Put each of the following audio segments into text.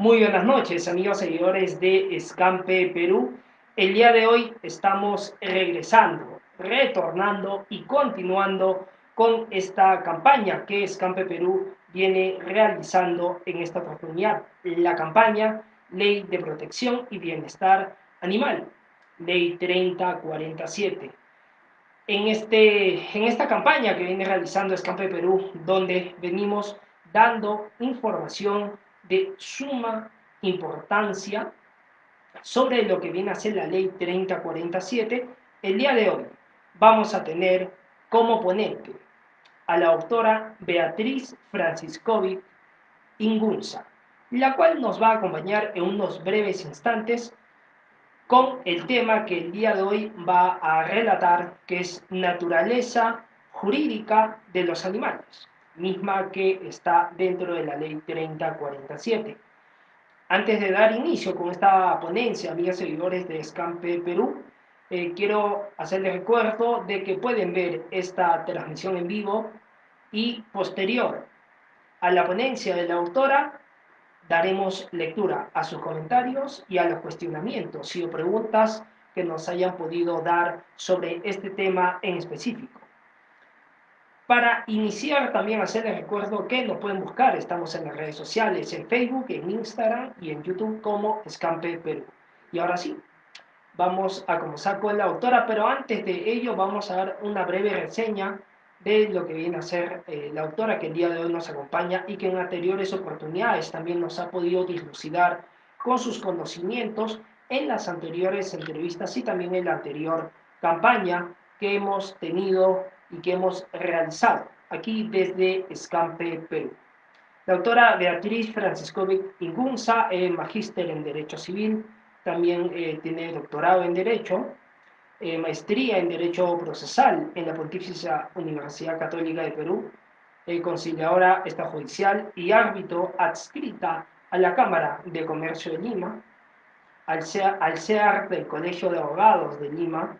Muy buenas noches, amigos seguidores de Escampe Perú. El día de hoy estamos regresando, retornando y continuando con esta campaña que Escampe Perú viene realizando en esta oportunidad. La campaña Ley de Protección y Bienestar Animal, Ley 3047. En esta campaña que viene realizando Escampe Perú, donde venimos dando información de suma importancia sobre lo que viene a ser la ley 3047, el día de hoy vamos a tener como ponente a la doctora Beatriz Franciscovi Ingunza, la cual nos va a acompañar en unos breves instantes con el tema que el día de hoy va a relatar, que es naturaleza jurídica de los animales, misma que está dentro de la ley 3047. Antes de dar inicio con esta ponencia, amigas seguidores de Escampe Perú, quiero hacerles recuerdo de que pueden ver esta transmisión en vivo y posterior a la ponencia de la autora daremos lectura a sus comentarios y a los cuestionamientos y o preguntas que nos hayan podido dar sobre este tema en específico. Para iniciar, también hacerles recuerdo que nos pueden buscar, estamos en las redes sociales, en Facebook, en Instagram y en YouTube como Escampe Perú. Y ahora sí, vamos a comenzar con la autora, pero antes de ello vamos a dar una breve reseña de lo que viene a ser la autora que el día de hoy nos acompaña y que en anteriores oportunidades también nos ha podido dilucidar con sus conocimientos en las anteriores entrevistas y también en la anterior campaña que hemos tenido y que hemos realizado aquí desde Escampe Perú. La doctora Beatriz Franciscovic Ingunza es magíster en Derecho Civil, también tiene doctorado en Derecho, maestría en Derecho Procesal en la Pontificia Universidad Católica de Perú, conciliadora extrajudicial y árbitro adscrita a la Cámara de Comercio de Lima, al CEAR del Colegio de Abogados de Lima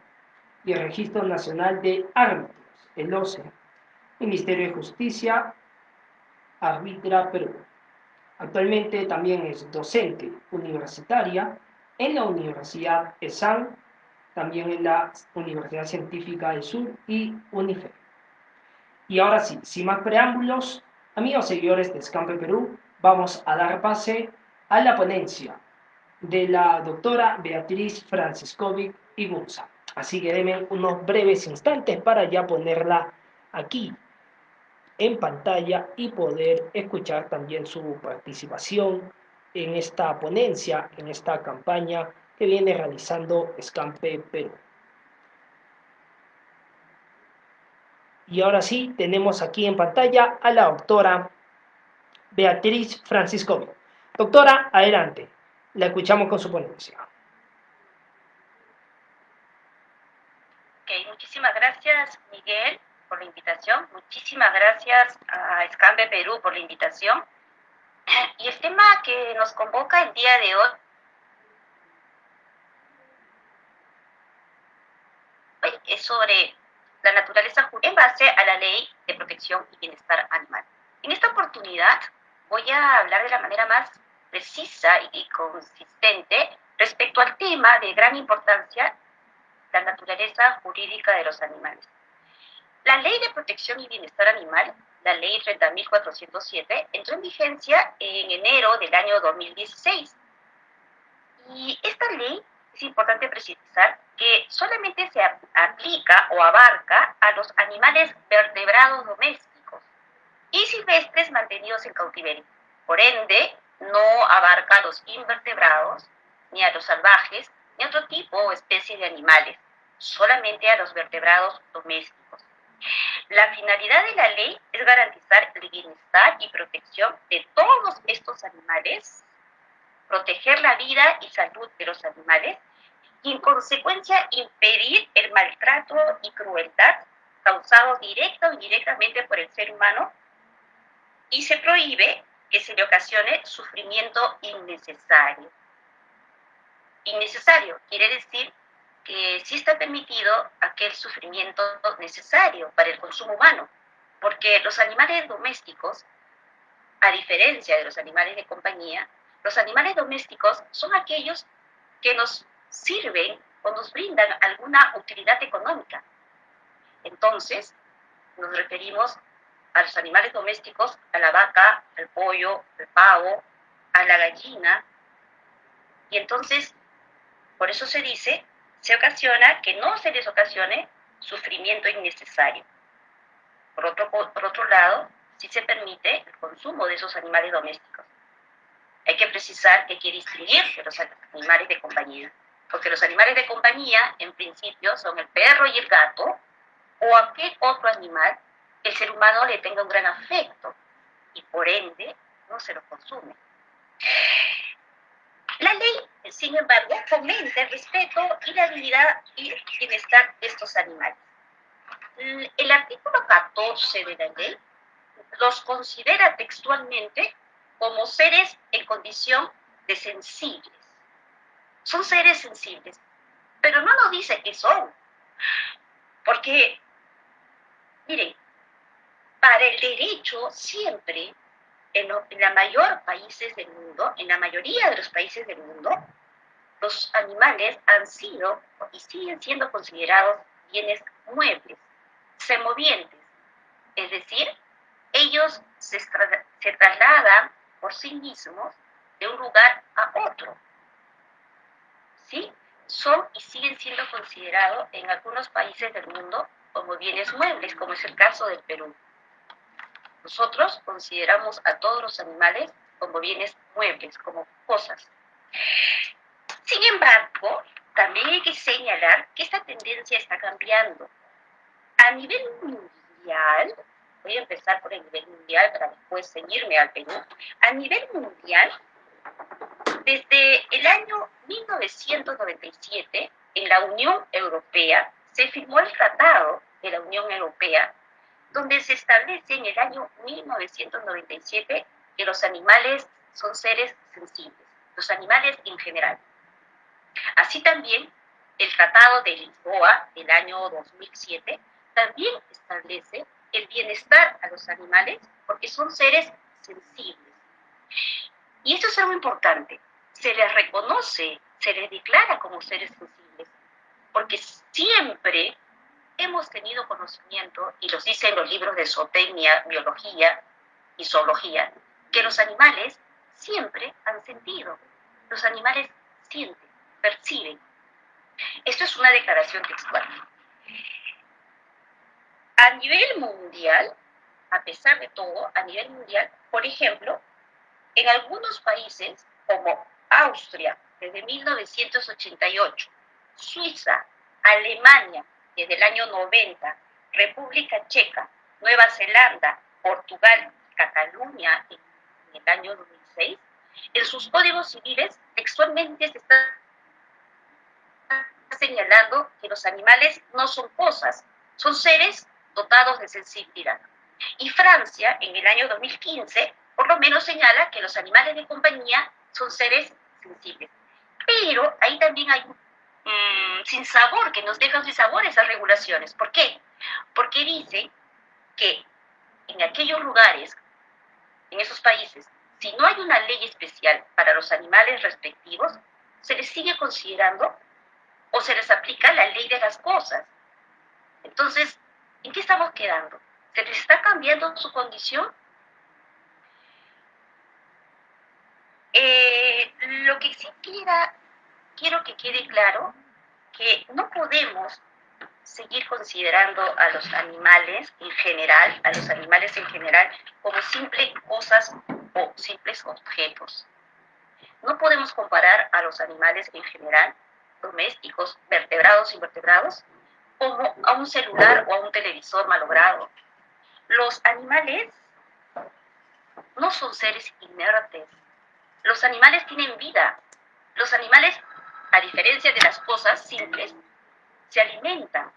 y el Registro Nacional de Árbitros, el OCE, Ministerio de Justicia, Arbitra Perú. Actualmente también es docente universitaria en la Universidad ESAN, también en la Universidad Científica del Sur y UNIFE. Y ahora sí, sin más preámbulos, amigos seguidores de Escampe Perú, vamos a dar pase a la ponencia de la doctora Beatriz Franciscovic Igunza. Así que denme unos breves instantes para ya ponerla aquí en pantalla y poder escuchar también su participación en esta ponencia, en esta campaña que viene realizando Escampe Perú. Y ahora sí, tenemos aquí en pantalla a la doctora Beatriz Franciscovi. Doctora, adelante. La escuchamos con su ponencia. Ok, muchísimas gracias, Miguel, por la invitación. Muchísimas gracias a Escampe Perú por la invitación. Y el tema que nos convoca el día de hoy es sobre la naturaleza jurídica en base a la Ley de Protección y Bienestar Animal. En esta oportunidad voy a hablar de la manera más precisa y consistente respecto al tema de gran importancia, la naturaleza jurídica de los animales. La Ley de Protección y Bienestar Animal, la Ley 30.407, entró en vigencia en enero del año 2016. Y esta ley, es importante precisar que solamente se aplica o abarca a los animales vertebrados domésticos y silvestres mantenidos en cautiverio. Por ende, no abarca a los invertebrados, ni a los salvajes, ni a otro tipo o especie de animales, solamente a los vertebrados domésticos. La finalidad de la ley es garantizar el bienestar y protección de todos estos animales, proteger la vida y salud de los animales y en consecuencia impedir el maltrato y crueldad causados directa o indirectamente por el ser humano, y se prohíbe que se le ocasione sufrimiento innecesario. Innecesario quiere decir que sí está permitido aquel sufrimiento necesario para el consumo humano, porque los animales domésticos, a diferencia de los animales de compañía, Los animales domésticos son aquellos que nos sirven o nos brindan alguna utilidad económica. Entonces, nos referimos a los animales domésticos, a la vaca, al pollo, al pavo, a la gallina. Y entonces, por eso se dice, se ocasiona que no se les ocasione sufrimiento innecesario. Por otro lado, sí se permite el consumo de esos animales domésticos. Hay que precisar que hay que distinguir de los animales de compañía, porque los animales de compañía, en principio, son el perro y el gato, o aquel otro animal que el ser humano le tenga un gran afecto, y por ende no se los consume. La ley, sin embargo, fomenta el respeto y la dignidad y el bienestar de estos animales. El artículo 14 de la ley los considera textualmente como seres en condición de sensibles. Son seres sensibles, pero no nos dice qué son. Porque, miren, para el derecho siempre, en la mayoría de los países del mundo, los animales han sido y siguen siendo considerados bienes muebles, semovientes, es decir, ellos se trasladan por sí mismos de un lugar a otro. ¿Sí? Son y siguen siendo considerados en algunos países del mundo como bienes muebles, como es el caso del Perú. Nosotros consideramos a todos los animales como bienes muebles, como cosas. Sin embargo, también hay que señalar que esta tendencia está cambiando. A nivel mundial, voy a empezar por el nivel mundial para después seguirme al Perú. A nivel mundial, desde el año 1997, en la Unión Europea, se firmó el Tratado de la Unión Europea, donde se establece en el año 1997 que los animales son seres sensibles, los animales en general. Así también, el Tratado de Lisboa del año 2007 también establece el bienestar a los animales porque son seres sensibles. Y esto es algo importante. Se les reconoce, se les declara como seres sensibles, porque siempre hemos tenido conocimiento, y los dicen los libros de zootecnia, biología y zoología, que los animales siempre han sentido. Los animales sienten, perciben. Esto es una declaración textual. A nivel mundial, a pesar de todo, a nivel mundial, por ejemplo, en algunos países como Austria desde 1988, Suiza, Alemania desde el año 90, República Checa, Nueva Zelanda, Portugal, Cataluña en el año 2006, en sus códigos civiles textualmente se está señalando que los animales no son cosas, son seres dotados de sensibilidad. Y Francia, en el año 2015, por lo menos señala que los animales de compañía son seres sensibles. Pero ahí también hay un sinsabor, que nos dejan sin sabor esas regulaciones. ¿Por qué? Porque dicen que en aquellos lugares, en esos países, si no hay una ley especial para los animales respectivos, se les sigue considerando o se les aplica la ley de las cosas. Entonces, ¿en qué estamos quedando? ¿Se les está cambiando su condición? Lo que sí quiero que quede claro, que no podemos seguir considerando a los animales en general, como simples cosas o simples objetos. No podemos comparar a los animales en general, domésticos, vertebrados, invertebrados, como a un celular o a un televisor malogrado. Los animales no son seres inertes. Los animales tienen vida. Los animales, a diferencia de las cosas simples, se alimentan.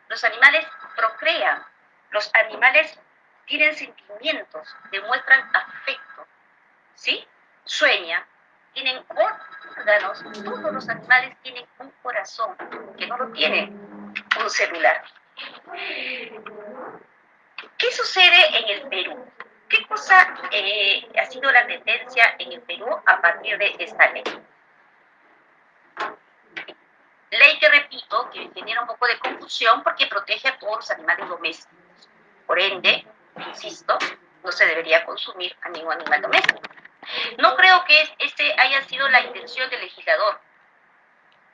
Los animales procrean. Los animales tienen sentimientos, demuestran afecto, ¿sí? Sueñan, tienen órganos. Todos los animales tienen un corazón, que no lo tiene un celular. ¿Qué sucede en el Perú? ¿Qué cosa ha sido la tendencia en el Perú a partir de esta ley? Ley que, repito, que genera un poco de confusión porque protege a todos los animales domésticos. Por ende, insisto, no se debería consumir a ningún animal doméstico. No creo que este haya sido la intención del legislador.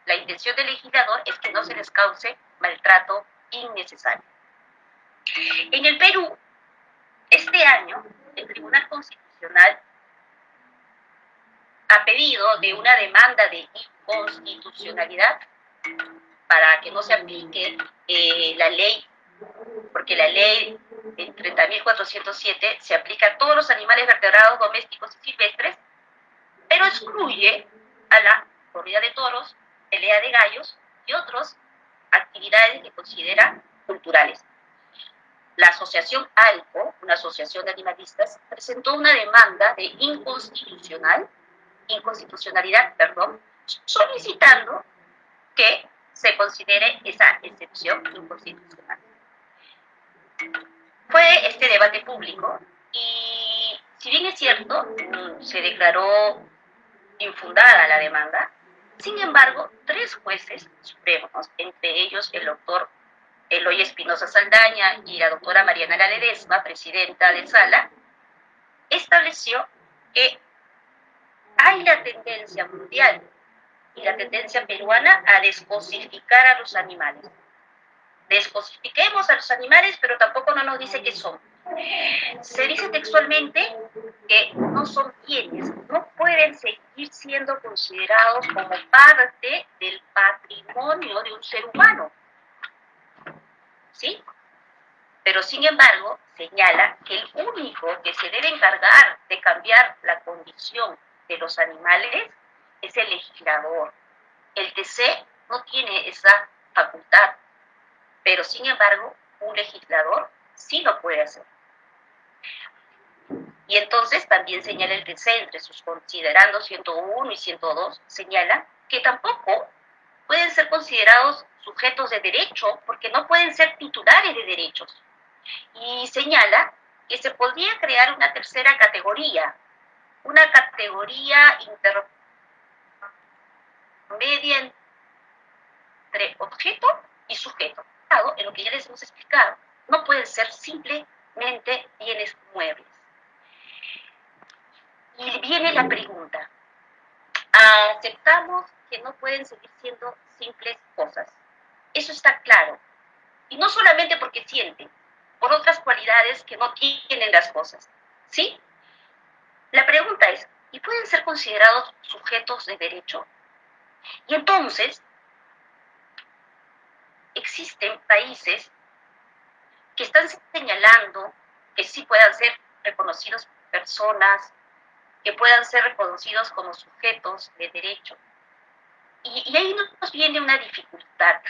La intención del legislador es que no se les cause maltrato innecesario. En el Perú, este año, el Tribunal Constitucional, a pedido de una demanda de inconstitucionalidad para que no se aplique la ley, porque la ley 30.407 se aplica a todos los animales vertebrados domésticos y silvestres, pero excluye a la corrida de toros, pelea de gallos y otras actividades que considera culturales. La asociación ALCO, una asociación de animalistas, presentó una demanda de inconstitucionalidad, solicitando que se considere esa excepción inconstitucional. Fue este debate público y, si bien es cierto, se declaró infundada la demanda, sin embargo, 3 jueces supremos, entre ellos el doctor Eloy Espinosa Saldaña y la doctora Mariana Ledesma, presidenta de Sala, estableció que hay la tendencia mundial y la tendencia peruana a descosificar a los animales. Descosifiquemos a los animales, pero tampoco no nos dice qué son. Se dice textualmente que no son bienes, no pueden seguir siendo considerados como parte del patrimonio de un ser humano. ¿Sí? Pero sin embargo, señala que el único que se debe encargar de cambiar la condición de los animales es el legislador. El TC no tiene esa facultad, pero sin embargo, un legislador sí lo puede hacer. Y entonces también señala el TC, entre sus considerandos 101 y 102, señala que tampoco pueden ser considerados sujetos de derecho porque no pueden ser titulares de derechos. Y señala que se podría crear una tercera categoría, una categoría intermedia entre objeto y sujeto, en lo que ya les hemos explicado. No pueden ser simplemente bienes muebles. Y viene la pregunta, aceptamos que no pueden seguir siendo simples cosas. Eso está claro. Y no solamente porque sienten, por otras cualidades que no tienen las cosas. ¿Sí? La pregunta es, ¿y pueden ser considerados sujetos de derecho? Y entonces, existen países que están señalando que sí puedan ser reconocidos personas, que puedan ser reconocidos como sujetos de derecho. Y ahí nos viene una dificultad.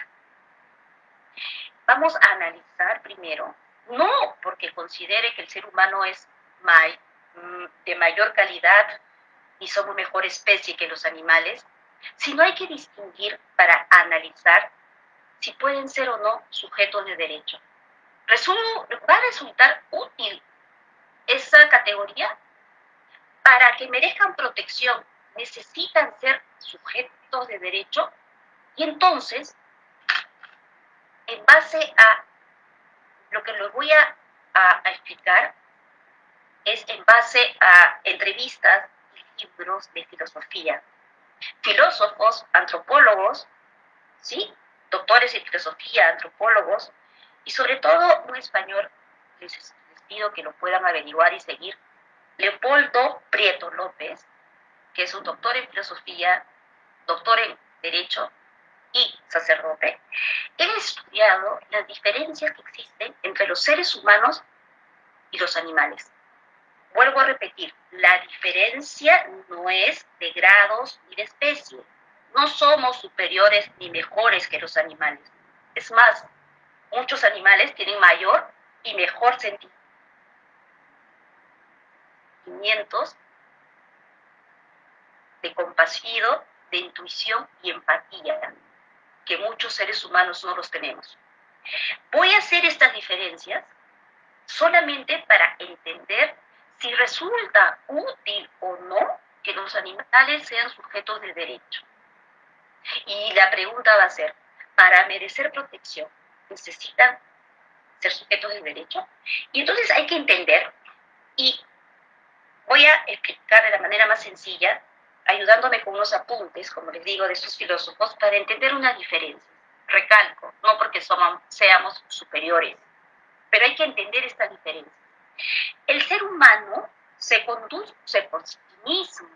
Vamos a analizar primero, no porque considere que el ser humano es de mayor calidad y somos mejor especie que los animales, sino hay que distinguir para analizar si pueden ser o no sujetos de derecho. ¿Va a resultar útil esa categoría? Para que merezcan protección, necesitan ser sujetos de derecho, y entonces, en base a lo que les voy a explicar, es en base a entrevistas y libros de filosofía. Filósofos, antropólogos, ¿sí? Doctores en filosofía, antropólogos, y sobre todo un español, les pido que lo puedan averiguar y seguir, Leopoldo Prieto López, que es un doctor en filosofía, doctor en derecho y sacerdote. Él ha estudiado las diferencias que existen entre los seres humanos y los animales. Vuelvo a repetir, la diferencia no es de grados ni de especie. No somos superiores ni mejores que los animales. Es más, muchos animales tienen mayor y mejor sentimientos de compasión, de intuición y empatía, que muchos seres humanos no los tenemos. Voy a hacer estas diferencias solamente para entender si resulta útil o no que los animales sean sujetos de derecho. Y la pregunta va a ser, ¿para merecer protección necesitan ser sujetos de derecho? Y entonces hay que entender, y voy a explicar de la manera más sencilla, ayudándome con unos apuntes, como les digo, de estos filósofos, para entender una diferencia. Recalco, no porque seamos superiores, pero hay que entender esta diferencia. El ser humano se conduce por sí mismo,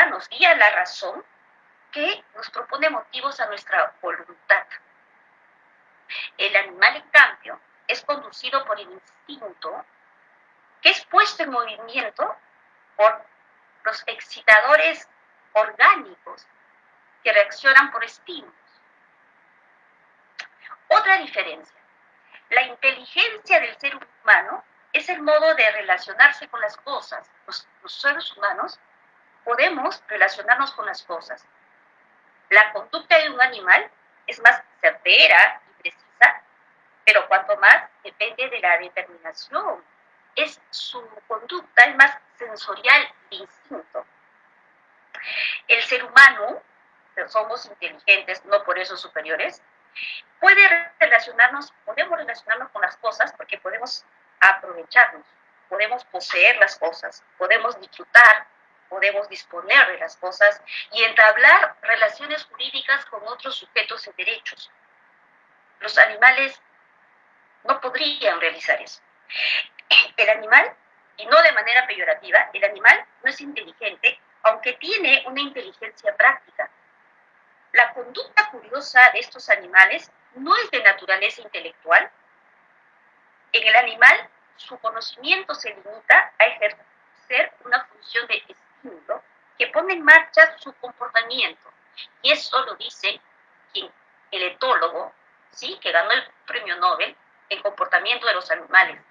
nos guía la razón que nos propone motivos a nuestra voluntad. El animal, en cambio, es conducido por el instinto, que es puesto en movimiento por los excitadores orgánicos que reaccionan por estímulos. Otra diferencia, la inteligencia del ser humano es el modo de relacionarse con las cosas. Los seres humanos podemos relacionarnos con las cosas. La conducta de un animal es más certera y precisa, pero cuanto más depende de la determinación. Su conducta es más sensorial de instinto. El ser humano, pero somos inteligentes, no por eso superiores, podemos relacionarnos con las cosas porque podemos aprovecharnos, podemos poseer las cosas, podemos disfrutar, podemos disponer de las cosas y entablar relaciones jurídicas con otros sujetos de derechos. Los animales no podrían realizar eso. El animal, y no de manera peyorativa, el animal no es inteligente, aunque tiene una inteligencia práctica. La conducta curiosa de estos animales no es de naturaleza intelectual. En el animal, su conocimiento se limita a ejercer una función de estímulo que pone en marcha su comportamiento. Y eso lo dice el etólogo, ¿sí?, que ganó el premio Nobel en comportamiento de los animales.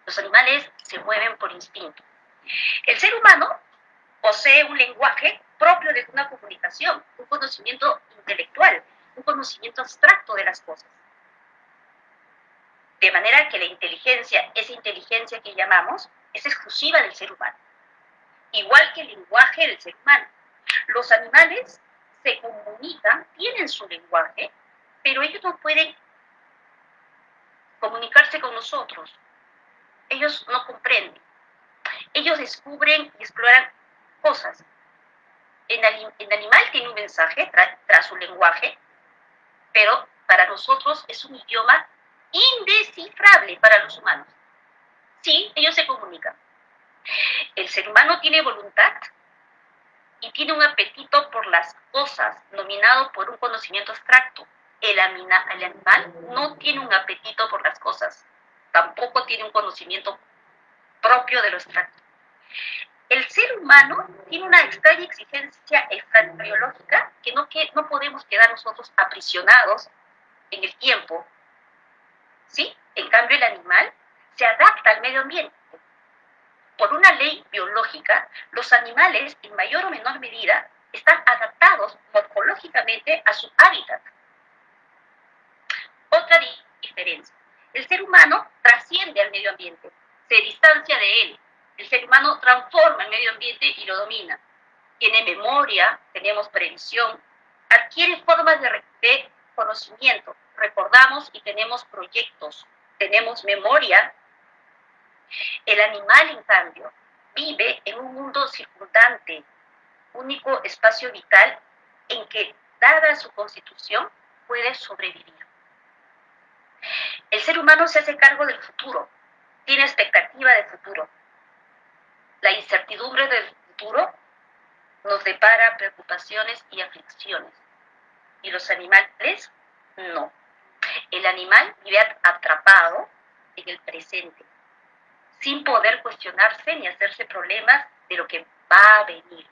Los animales se mueven por instinto. El ser humano posee un lenguaje propio de una comunicación, un conocimiento intelectual, un conocimiento abstracto de las cosas. De manera que la inteligencia, esa inteligencia que llamamos, es exclusiva del ser humano. Igual que el lenguaje del ser humano. Los animales se comunican, tienen su lenguaje, pero ellos no pueden comunicarse con nosotros. Ellos no comprenden. Ellos descubren y exploran cosas. El animal tiene un mensaje tras su lenguaje, pero para nosotros es un idioma indescifrable para los humanos. Sí, ellos se comunican. El ser humano tiene voluntad y tiene un apetito por las cosas, dominado por un conocimiento abstracto. El animal no tiene un apetito por las cosas, tampoco tiene un conocimiento propio de lo abstracto. El ser humano tiene una extraña exigencia extrabiológica que no podemos quedar nosotros aprisionados en el tiempo, ¿sí? En cambio, el animal se adapta al medio ambiente. Por una ley biológica, los animales, en mayor o menor medida, están adaptados morfológicamente a su hábitat. Otra diferencia. El ser humano trasciende al medio ambiente, se distancia de él. El ser humano transforma el medio ambiente y lo domina. Tiene memoria, tenemos previsión, adquiere formas de conocimiento, recordamos y tenemos proyectos, tenemos memoria. El animal, en cambio, vive en un mundo circundante, único espacio vital en que, dada su constitución, puede sobrevivir. El ser humano se hace cargo del futuro, tiene expectativa de futuro. La incertidumbre del futuro nos depara preocupaciones y aflicciones. Y los animales, no. El animal vive atrapado en el presente, sin poder cuestionarse ni hacerse problemas de lo que va a venir.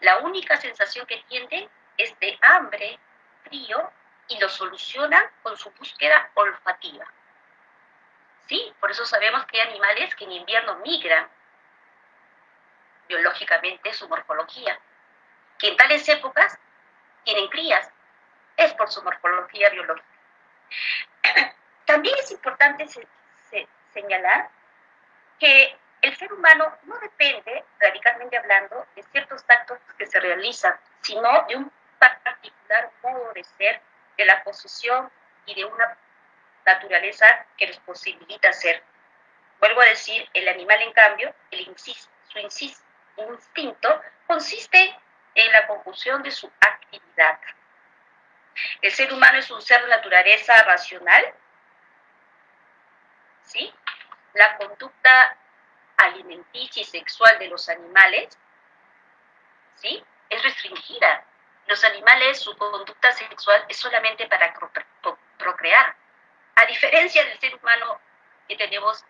La única sensación que tienen es de hambre, frío, y lo solucionan con su búsqueda olfativa. Sí, por eso sabemos que hay animales que en invierno migran, biológicamente su morfología, que en tales épocas tienen crías, es por su morfología biológica. También es importante señalar que el ser humano no depende, radicalmente hablando, de ciertos actos que se realizan, sino de un particular modo de ser, de la posición y de una naturaleza que les posibilita ser. Vuelvo a decir, el animal, en cambio, su instinto consiste en la conjunción de su actividad. El ser humano es un ser de naturaleza racional, ¿sí? La conducta alimenticia y sexual de los animales, ¿sí? Es restringida. Los animales, su conducta sexual es solamente para procrear. A diferencia del ser humano, que tenemos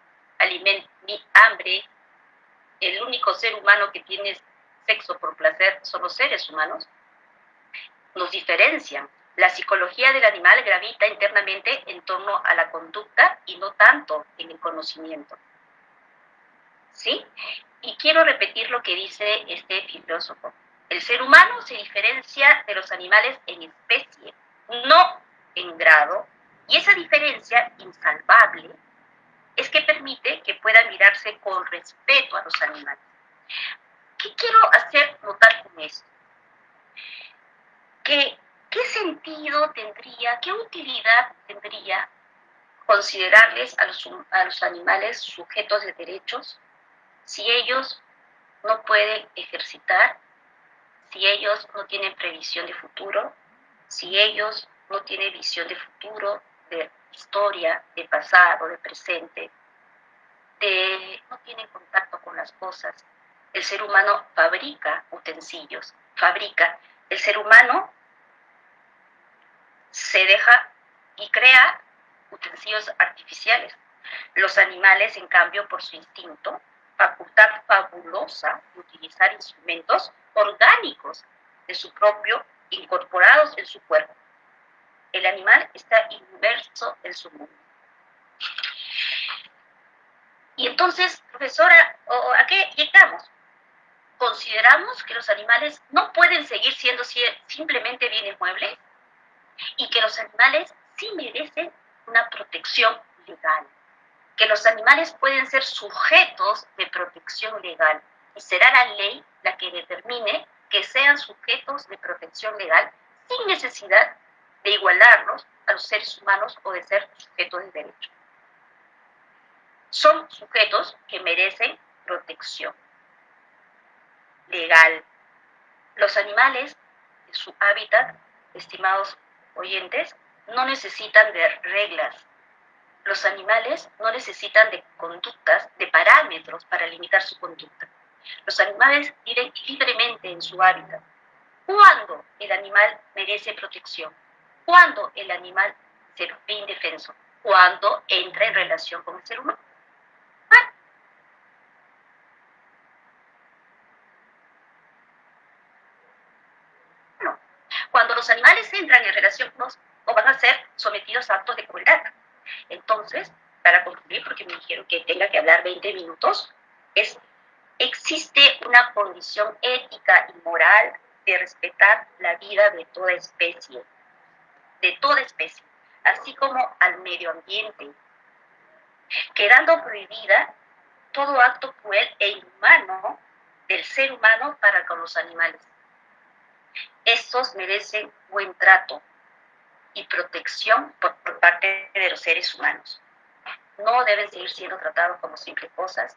hambre, el único ser humano que tiene sexo por placer son los seres humanos, nos diferencian. La psicología del animal gravita internamente en torno a la conducta y no tanto en el conocimiento. ¿Sí? Y quiero repetir lo que dice este filósofo. El ser humano se diferencia de los animales en especie, no en grado, y esa diferencia insalvable es que permite que puedan mirarse con respeto a los animales. ¿Qué quiero hacer notar con esto? ¿Qué sentido tendría, qué utilidad tendría considerarles a los animales sujetos de derechos si ellos no pueden ejercitar, si ellos no tienen previsión de futuro, si ellos no tienen visión de futuro, de historia, de pasado, de presente, no tienen contacto con las cosas? El ser humano fabrica utensilios, el ser humano se deja y crea utensilios artificiales. Los animales, en cambio, por su instinto, facultad fabulosa de utilizar instrumentos orgánicos de su propio, incorporados en su cuerpo. El animal está inmerso en su mundo. Y entonces, profesora, ¿a qué llegamos? ¿Consideramos que los animales no pueden seguir siendo simplemente bienes muebles? Y que los animales sí merecen una protección legal, que los animales pueden ser sujetos de protección legal, y será la ley la que determine que sean sujetos de protección legal sin necesidad de igualarlos a los seres humanos o de ser sujetos de derecho. Son sujetos que merecen protección legal. Los animales, en su hábitat, estimados oyentes, no necesitan de reglas. Los animales no necesitan de conductas, de parámetros para limitar su conducta. Los animales viven libremente en su hábitat. ¿Cuándo el animal merece protección? ¿Cuándo el animal se ve indefenso? ¿Cuándo entra en relación con el ser humano? No. Cuando los animales entran en relación con nosotros, o van a ser sometidos a actos de crueldad. Entonces, para concluir, porque me dijeron que tenga que hablar 20 minutos, existe una condición ética y moral de respetar la vida de toda especie, así como al medio ambiente, quedando prohibida todo acto cruel e inhumano del ser humano para con los animales. Estos merecen buen trato y protección por parte de los seres humanos. No deben seguir siendo tratados como simples cosas,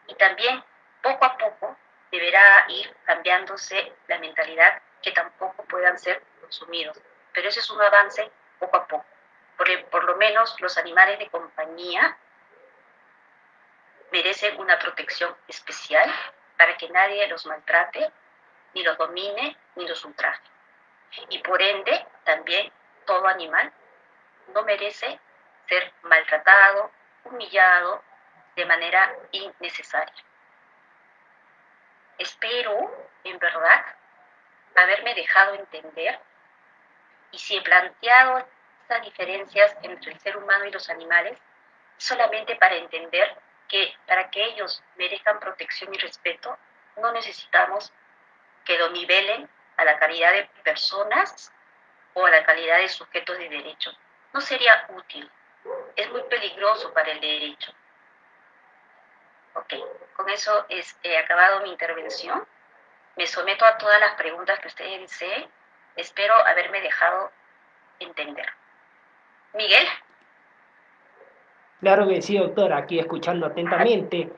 y también poco a poco deberá ir cambiándose la mentalidad, que tampoco puedan ser consumidos. Pero ese es un avance poco a poco. Por lo menos los animales de compañía merecen una protección especial para que nadie los maltrate, ni los domine, ni los ultraje. Y por ende, también todo animal no merece ser maltratado, humillado de manera innecesaria. Espero, en verdad, haberme dejado entender, y si he planteado estas diferencias entre el ser humano y los animales, solamente para entender que para que ellos merezcan protección y respeto, no necesitamos que lo nivelen a la calidad de personas o a la calidad de sujetos de derecho. No sería útil. Es muy peligroso para el derecho. Ok, con eso he acabado mi intervención. Me someto a todas las preguntas que ustedes deseen. Espero haberme dejado entender. Miguel. Claro que sí, doctora, aquí escuchando atentamente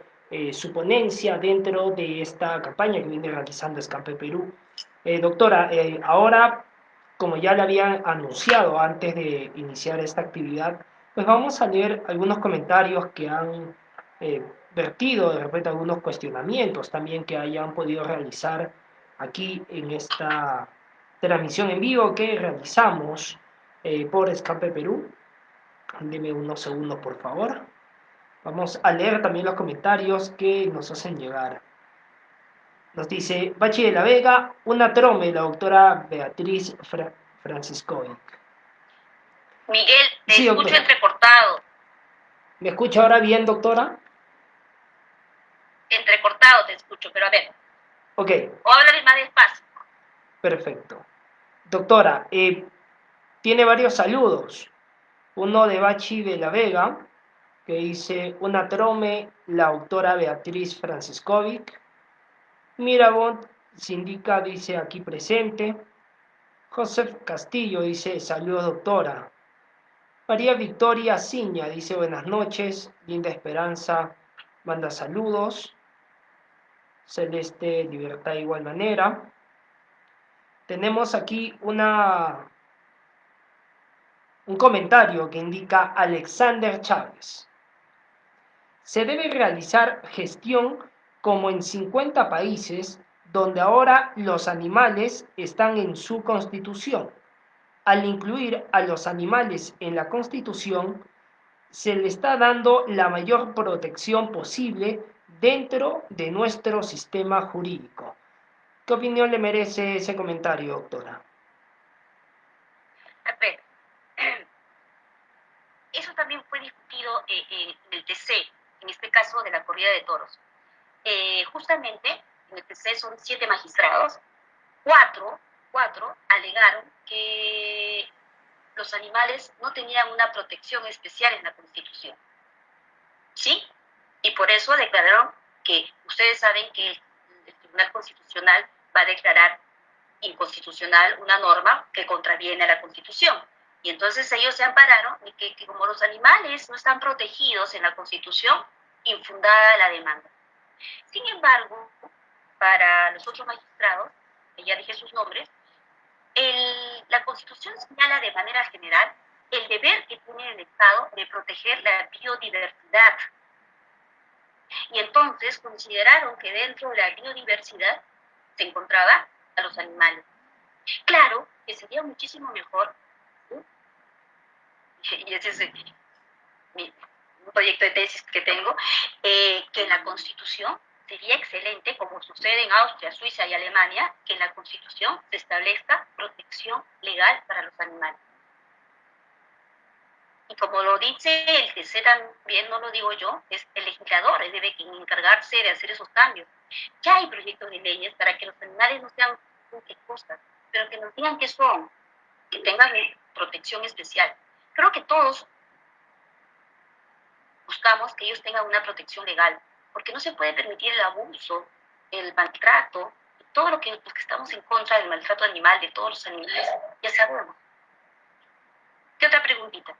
su ponencia dentro de esta campaña que viene realizando Escampe Perú. Doctora, ahora, como ya le había anunciado antes de iniciar esta actividad, pues vamos a leer algunos comentarios que han vertido, de repente algunos cuestionamientos también que hayan podido realizar aquí en esta transmisión en vivo que realizamos por Escape Perú. Deme unos segundos, por favor. Vamos a leer también los comentarios que nos hacen llegar. Nos dice Bachi de la Vega, una trome, la doctora Beatriz Franciscovic. Miguel, te Sí, escucho doctora. entrecortado. ¿Me escucha ahora bien, doctora? Entrecortado te escucho, pero a ver, Ok, o háblame más despacio. perfecto. Doctora, tiene varios saludos. Uno de Bachi de la Vega, que dice, una trome, la autora Beatriz Franciscovic. Mirabont Sindica dice aquí presente. Joseph Castillo dice, saludos doctora. María Victoria Ciña dice, buenas noches. Linda Esperanza manda saludos. Celeste Libertad de igual manera. Tenemos aquí un comentario que indica Alexander Chávez. Se debe realizar gestión como en 50 países donde ahora los animales están en su constitución. Al incluir a los animales en la constitución, se le está dando la mayor protección posible dentro de nuestro sistema jurídico. ¿Qué opinión le merece ese comentario, doctora? A ver, eso también fue discutido en el TC, en este caso de la corrida de toros. Justamente en el TC son 7 magistrados, cuatro alegaron que los animales no tenían una protección especial en la Constitución. ¿Sí? Y por eso declararon que ustedes saben que el Tribunal Constitucional va a declarar inconstitucional una norma que contraviene a la Constitución. Y entonces ellos se ampararon de que como los animales no están protegidos en la Constitución, infundada la demanda. Sin embargo, para los otros magistrados, que ya dije sus nombres, la Constitución señala de manera general el deber que tiene el Estado de proteger la biodiversidad. Y entonces consideraron que dentro de la biodiversidad se encontraba a los animales. Claro que sería muchísimo mejor, y ese es un proyecto de tesis que tengo, que en la Constitución sería excelente, como sucede en Austria, Suiza y Alemania, que en la Constitución se establezca protección legal para los animales. Y como lo dice el TC también, no lo digo yo, es el legislador, él debe encargarse de hacer esos cambios. Ya hay proyectos de leyes para que los animales no sean cosas, pero que nos digan qué son, que tengan protección especial. Creo que todos buscamos que ellos tengan una protección legal, porque no se puede permitir el abuso, el maltrato, todo lo que los que estamos en contra del maltrato animal, de todos los animales, ya sabemos. ¿Qué otra preguntita?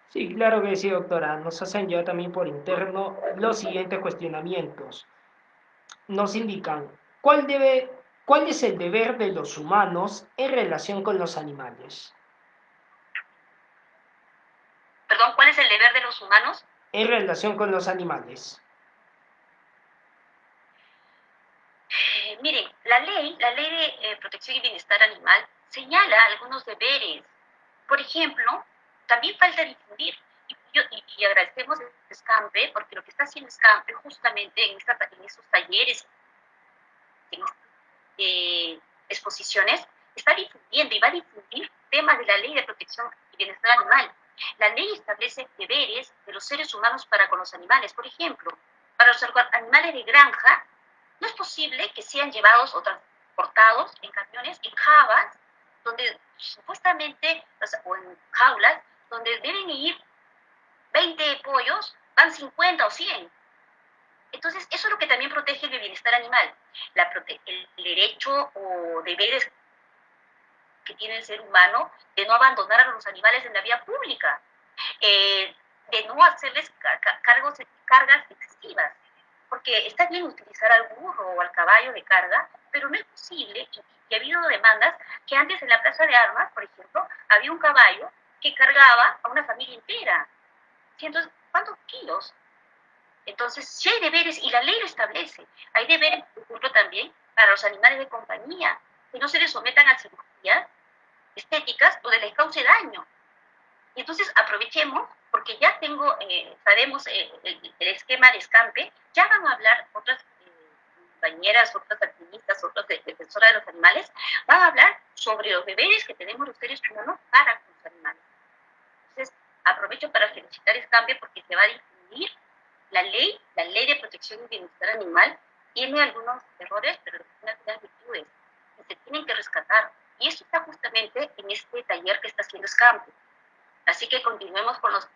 Sí, claro que sí, doctora. Nos hacen llegar también por interno los siguientes cuestionamientos. Nos indican, ¿cuál es el deber de los humanos en relación con los animales? Perdón, ¿cuál es el deber de los humanos? En relación con los animales. Miren, la ley de protección y bienestar animal señala algunos deberes. Por ejemplo, también falta difundir, y agradecemos a Escampe, porque lo que está haciendo Escampe justamente en esos talleres, en exposiciones, está difundiendo y va a difundir temas de la ley de protección y bienestar animal. La ley establece deberes de los seres humanos para con los animales. Por ejemplo, para los animales de granja, no es posible que sean llevados o transportados en camiones, en jabas, donde supuestamente, o en jaulas, donde deben ir 20 pollos, van 50 o 100. Entonces, eso es lo que también protege el bienestar animal, el derecho o deberes que tiene el ser humano de no abandonar a los animales en la vía pública, de no hacerles cargas excesivas, porque está bien utilizar al burro o al caballo de carga, pero no es posible, y ha habido demandas que antes en la Plaza de Armas, por ejemplo, había un caballo que cargaba a una familia entera. Entonces, ¿cuántos kilos? Entonces, sí hay deberes, y la ley lo establece. Hay deberes, por ejemplo, también para los animales de compañía, que no se les sometan a cirugías estéticas donde les cause daño. Y entonces aprovechemos, porque ya sabemos el esquema de escampe, ya van a hablar otras compañeras, otras activistas, otras defensoras de los animales, van a hablar sobre los deberes que tenemos los seres humanos para con los animales. Entonces, aprovecho para felicitar Escampe porque se va a difundir la ley de protección y bienestar animal tiene algunos errores, pero tiene algunas virtudes que se tienen que rescatar. Y eso está justamente en este taller que está haciendo Escampe. Así que continuemos con las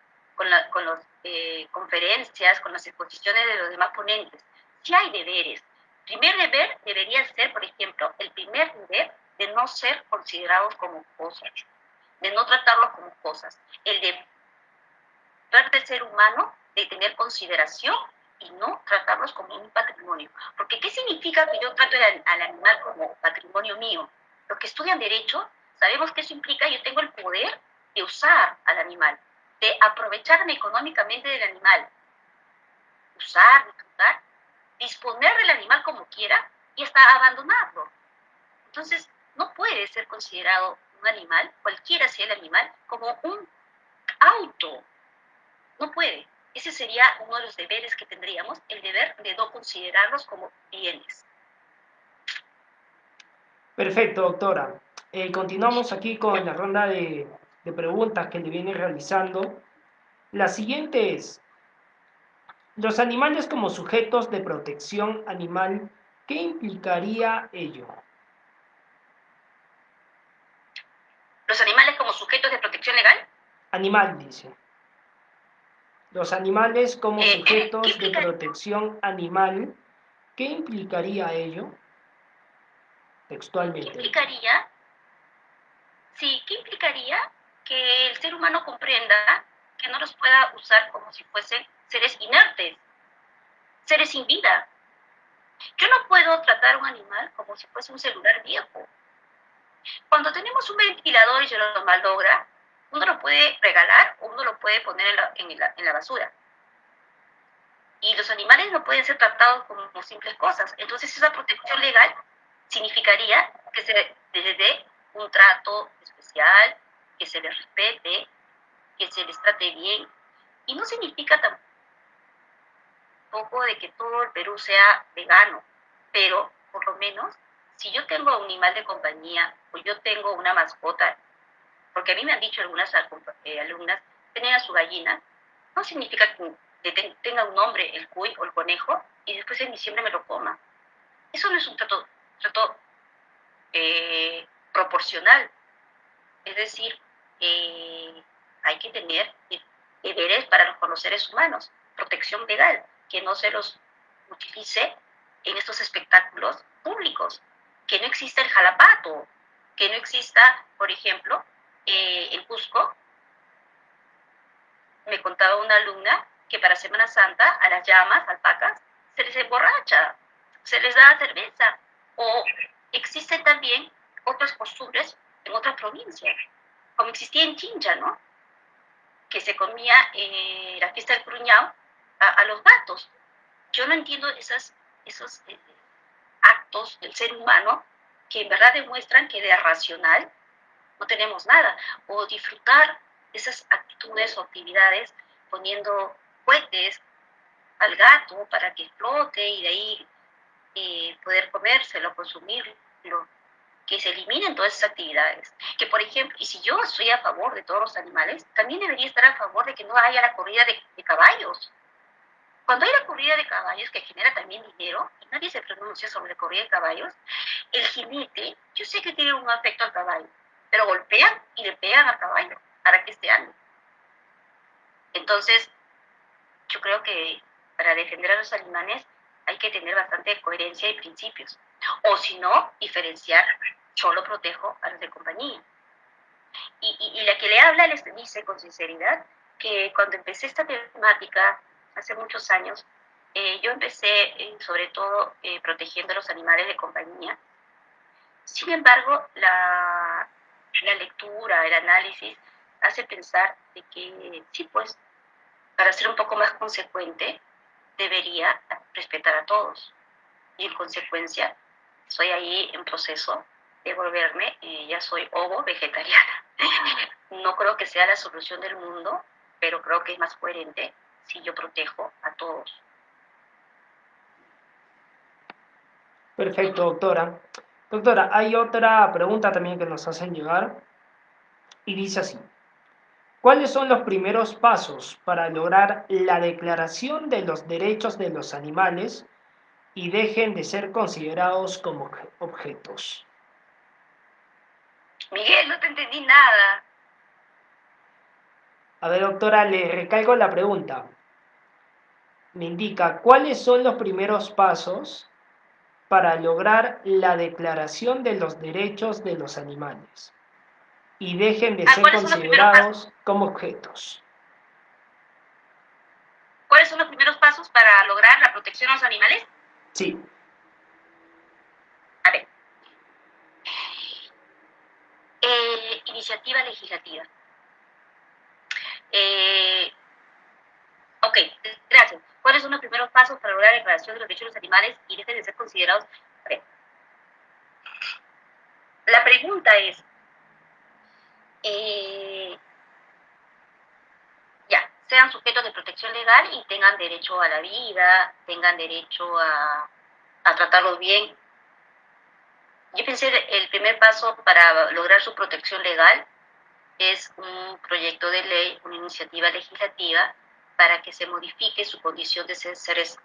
conferencias, con las exposiciones de los demás ponentes. Si hay deberes. El primer deber debería ser, por ejemplo, el primer deber de no ser considerados como cosas, de no tratarlos como cosas. El deber del ser humano de tener consideración y no tratarlos como un patrimonio. Porque ¿qué significa que yo trato al animal como patrimonio mío? Los que estudian derecho sabemos que eso implica yo tengo el poder de usar al animal, de aprovecharme económicamente del animal, usar, disfrutar, disponer del animal como quiera y hasta abandonarlo. Entonces, no puede ser considerado un animal, cualquiera sea el animal, como un auto. No puede. Ese sería uno de los deberes que tendríamos, el deber de no considerarlos como bienes. Perfecto, doctora. Continuamos aquí con la ronda de preguntas que le viene realizando. La siguiente es, los animales como sujetos de protección animal, ¿qué implicaría ello? Los animales como sujetos de protección legal. Animal, dice. Los animales como ¿Qué sujetos de implicaría? protección animal, ¿qué implicaría ello? ¿Qué Textualmente. implicaría? Sí, ¿qué implicaría que el ser humano comprenda que no los pueda usar como si fuesen seres inertes, seres sin vida? Yo no puedo tratar a un animal como si fuese un celular viejo. Cuando tenemos un ventilador y se lo malogra, uno lo puede regalar o uno lo puede poner en la basura. Y los animales no pueden ser tratados como simples cosas. Entonces esa protección legal significaría que se les dé un trato especial, que se les respete, que se les trate bien. Y no significa tampoco de que todo el Perú sea vegano, pero por lo menos si yo tengo un animal de compañía o yo tengo una mascota, porque a mí me han dicho algunas alumnas, tener a su gallina, no significa que tenga un nombre el cuy o el conejo y después en diciembre me lo coma. Eso no es un trato proporcional. Es decir, hay que tener deberes con los seres humanos, protección legal, que no se los utilice en estos espectáculos públicos, que no exista el jalapato, que no exista, por ejemplo, en Cusco, me contaba una alumna que para Semana Santa a las llamas, alpacas, se les emborracha, se les da cerveza, o existen también otras costumbres en otras provincias, como existía en Chincha, ¿no? Que se comía la fiesta del Cruñao a los gatos. Yo no entiendo esos actos del ser humano que en verdad demuestran que de racional no tenemos nada, o disfrutar esas actitudes o actividades poniendo cohetes al gato para que explote y de ahí poder comérselo, consumirlo, que se eliminen todas esas actividades. Que, por ejemplo, y si yo estoy a favor de todos los animales, también debería estar a favor de que no haya la corrida de caballos. Cuando hay la corrida de caballos, que genera también dinero, y nadie se pronuncia sobre la corrida de caballos, el jinete, yo sé que tiene un afecto al caballo, pero golpean y le pegan al caballo para que esté ande. Entonces, yo creo que para defender a los animales hay que tener bastante coherencia y principios. O si no, diferenciar, solo protejo a los de compañía. Y la que le habla les dice con sinceridad que cuando empecé esta temática hace muchos años, yo empecé sobre todo protegiendo a los animales de compañía. Sin embargo, la lectura, el análisis, hace pensar de que sí, pues, para ser un poco más consecuente, debería respetar a todos. Y en consecuencia, estoy ahí en proceso de volverme, ya soy ovo vegetariana. No creo que sea la solución del mundo, pero creo que es más coherente si yo protejo a todos. Perfecto, doctora. Doctora, hay otra pregunta también que nos hacen llegar y dice así. ¿Cuáles son los primeros pasos para lograr la declaración de los derechos de los animales y dejen de ser considerados como objetos? Miguel, no te entendí nada. A ver, doctora, le recalco la pregunta. Me indica, ¿cuáles son los primeros pasos para lograr la declaración de los derechos de los animales y dejen de ser ¿Cuáles son los primeros pasos? considerados como objetos? ¿Cuáles son los primeros pasos para lograr la protección a los animales? Sí. A ver, iniciativa legislativa. Ok, gracias. ¿Cuáles son los primeros pasos para lograr la declaración de los derechos de los animales y dejen de ser considerados? A ver, la pregunta es, ya, sean sujetos de protección legal y tengan derecho a la vida, tengan derecho a tratarlos bien. Yo pensé el primer paso para lograr su protección legal es un proyecto de ley, una iniciativa legislativa para que se modifique su condición de ser seres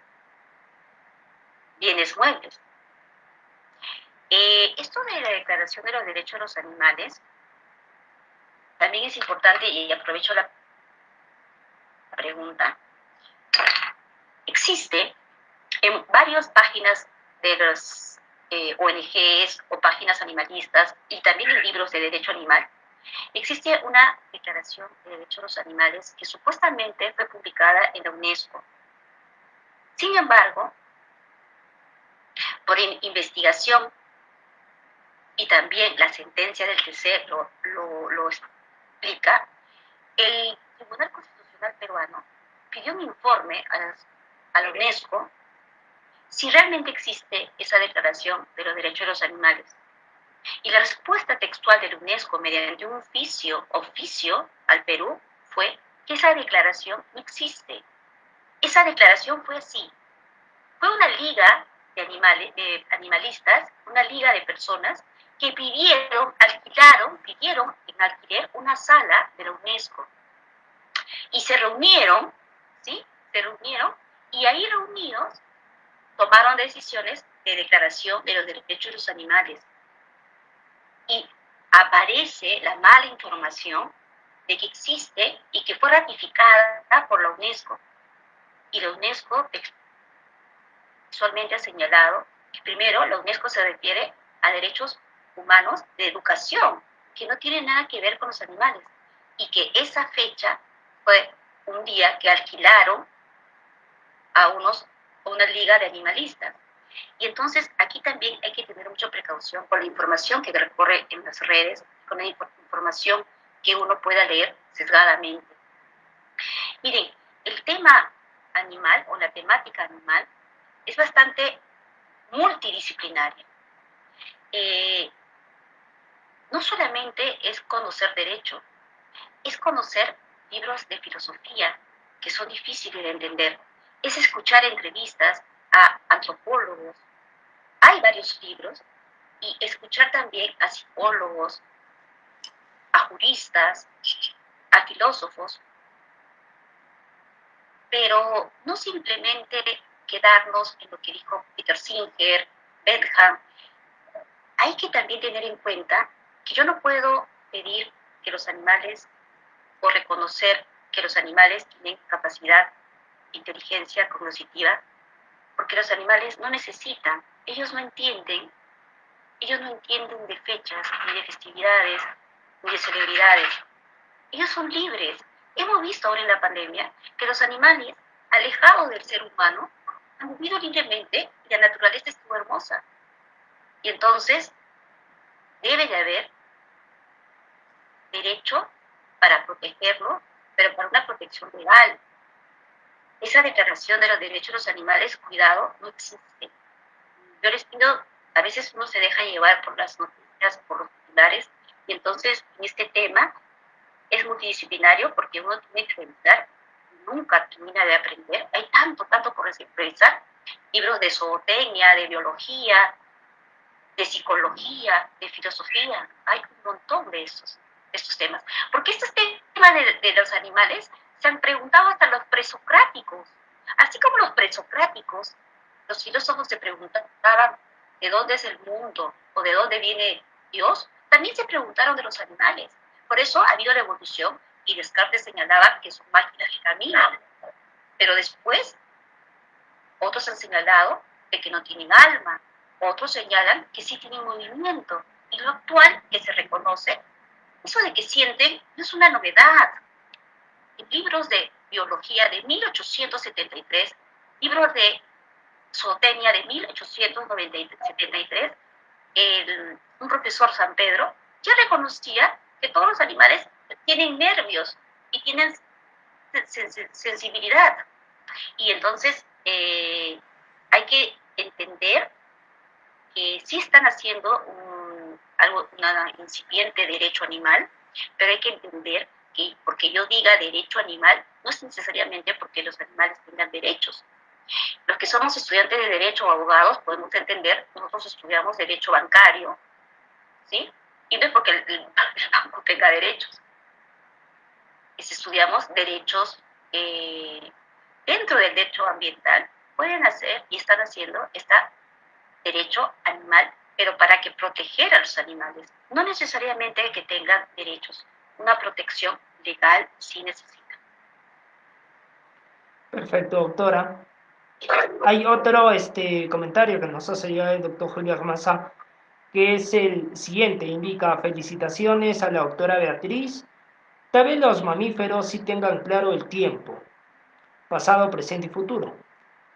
bienes muebles. Esto de la Declaración de los Derechos de los Animales también es importante y aprovecho la pregunta. Existe en varias páginas de las ONGs o páginas animalistas y también en libros de derecho animal, existe una declaración de derechos de los animales que supuestamente fue publicada en la UNESCO. Sin embargo, por investigación y también la sentencia del TC lo explica, el Tribunal Constitucional peruano pidió un informe a la UNESCO si realmente existe esa declaración de los derechos de los animales. Y la respuesta textual de la UNESCO mediante un oficio al Perú fue que esa declaración no existe. Esa declaración fue así. Fue una liga de animalistas, una liga de personas que pidieron en alquiler una sala de la UNESCO. Y se reunieron, ¿sí? Se reunieron y ahí reunidos tomaron decisiones de declaración de los derechos de los animales. Y aparece la mala información de que existe y que fue ratificada por la UNESCO. Y la UNESCO textualmente ha señalado que primero la UNESCO se refiere a derechos humanos de educación, que no tiene nada que ver con los animales. Y que esa fecha fue un día que alquilaron a una liga de animalistas. Y entonces aquí también hay que tener mucha precaución con la información que recorre en las redes, con la información que uno pueda leer sesgadamente. Miren, el tema animal o la temática animal es bastante multidisciplinaria. No solamente es conocer derecho, es conocer libros de filosofía que son difíciles de entender, es escuchar entrevistas a antropólogos. Hay varios libros y escuchar también a psicólogos, a juristas, a filósofos, pero no simplemente quedarnos en lo que dijo Peter Singer, Bentham. Hay que también tener en cuenta que yo no puedo pedir que los animales o reconocer que los animales tienen capacidad inteligencia cognitiva, porque los animales no necesitan, ellos no entienden de fechas, ni de festividades, ni de celebridades. Ellos son libres. Hemos visto ahora en la pandemia que los animales, alejados del ser humano, han vivido libremente y la naturaleza estuvo hermosa. Y entonces debe de haber derecho para protegerlo, pero para una protección legal. Esa declaración de los derechos de los animales, cuidado, no existe. Yo les pido, a veces uno se deja llevar por las noticias, por los titulares, y entonces en este tema es multidisciplinario porque uno tiene que revisar, nunca termina de aprender. Hay tanto por revisar, libros de zootecnia, de biología, de psicología, de filosofía, hay un montón de estos temas. Porque estos temas de los animales se han preguntado hasta los presocráticos. Así como los presocráticos, los filósofos se preguntaban de dónde es el mundo o de dónde viene Dios, también se preguntaron de los animales. Por eso ha habido la evolución y Descartes señalaba que son máquinas que caminan. Pero después, otros han señalado de que no tienen alma, otros señalan que sí tienen movimiento. Y lo actual que se reconoce, eso de que sienten, no es una novedad. En libros de biología de 1873, libros de zootecnia de 1873, un profesor San Pedro ya reconocía que todos los animales tienen nervios y tienen sensibilidad. Y entonces hay que entender que sí están haciendo un incipiente derecho animal, pero hay que entender que porque yo diga derecho animal, no es necesariamente porque los animales tengan derechos. Los que somos estudiantes de derecho o abogados podemos entender, nosotros estudiamos derecho bancario, ¿sí? Y no es porque el banco tenga derechos. Si estudiamos derechos dentro del derecho ambiental, pueden hacer y están haciendo derecho animal, pero para que proteger a los animales. No necesariamente que tengan derechos. Una protección legal sí necesita. Perfecto, doctora. Hay otro comentario que nos hace llegar el doctor Julio Armaza, que es el siguiente. Indica: felicitaciones a la doctora Beatriz. Tal vez los mamíferos sí tengan claro el tiempo, pasado, presente y futuro.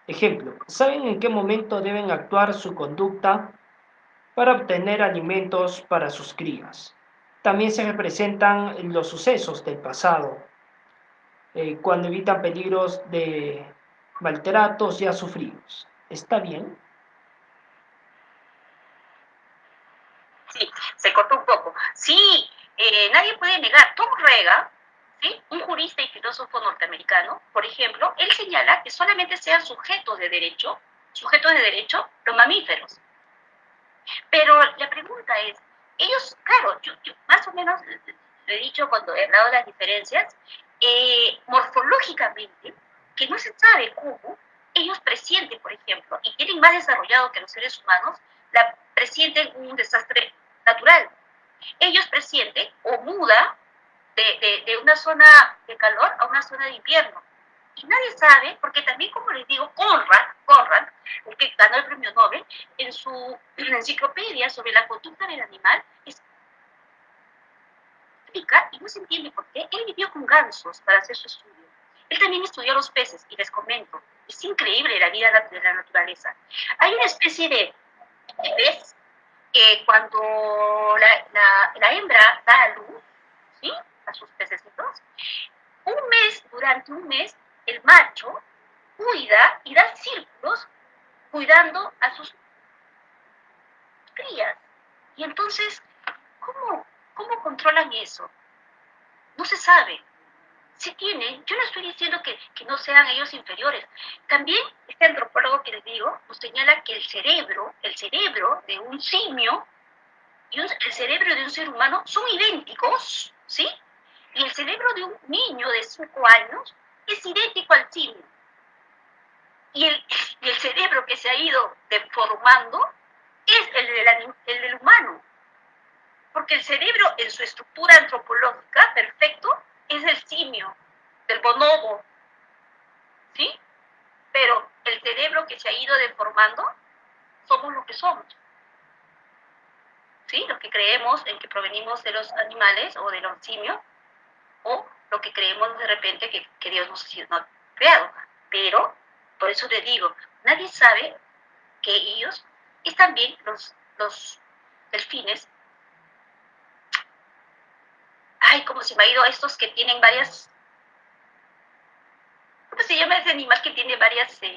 Ejemplo, saben en qué momento deben actuar su conducta para obtener alimentos para sus crías. También se representan los sucesos del pasado, cuando evitan peligros de maltratos ya sufridos. ¿Está bien? Sí, se cortó un poco. Sí, nadie puede negar. Tom Rega, ¿sí?, un jurista y filósofo norteamericano, por ejemplo, él señala que solamente sean sujetos de derecho los mamíferos. Pero la pregunta es, ellos, claro, yo más o menos lo he dicho cuando he hablado de las diferencias, morfológicamente, que no se sabe cómo, ellos presienten, por ejemplo, y tienen más desarrollado que los seres humanos, presienten un desastre natural. Ellos presienten o muda de una zona de calor a una zona de invierno. Y nadie sabe, porque también, como les digo, Conrad, el que ganó el premio Nobel, en su enciclopedia sobre la conducta del animal, explica, y no se entiende por qué, él vivió con gansos para hacer su estudio. Él también estudió los peces, y les comento, es increíble la vida de la naturaleza. Hay una especie de pez que cuando la hembra da a luz, ¿sí?, a sus pececitos, durante un mes, el macho cuida y da círculos cuidando a sus crías. Y entonces, ¿cómo controlan eso? No se sabe. Si tienen, yo no estoy diciendo que no sean ellos inferiores. También este antropólogo que les digo nos señala que el cerebro de un simio y el cerebro de un ser humano son idénticos, ¿sí? Y el cerebro de un niño de 5 años es idéntico al simio. Y el cerebro que se ha ido deformando es el del humano. Porque el cerebro en su estructura antropológica, perfecto, es del simio, del bonobo, ¿sí? pero el cerebro que se ha ido deformando somos lo que somos. ¿Sí? Los que creemos en que provenimos de los animales o de los simios, o lo que creemos de repente que Dios nos ha creado. Pero, por eso te digo, nadie sabe que ellos, y también los delfines, ay, ¿cómo se me ha ido estos que tienen varias, ¿cómo se llama ese animal que tiene varias, se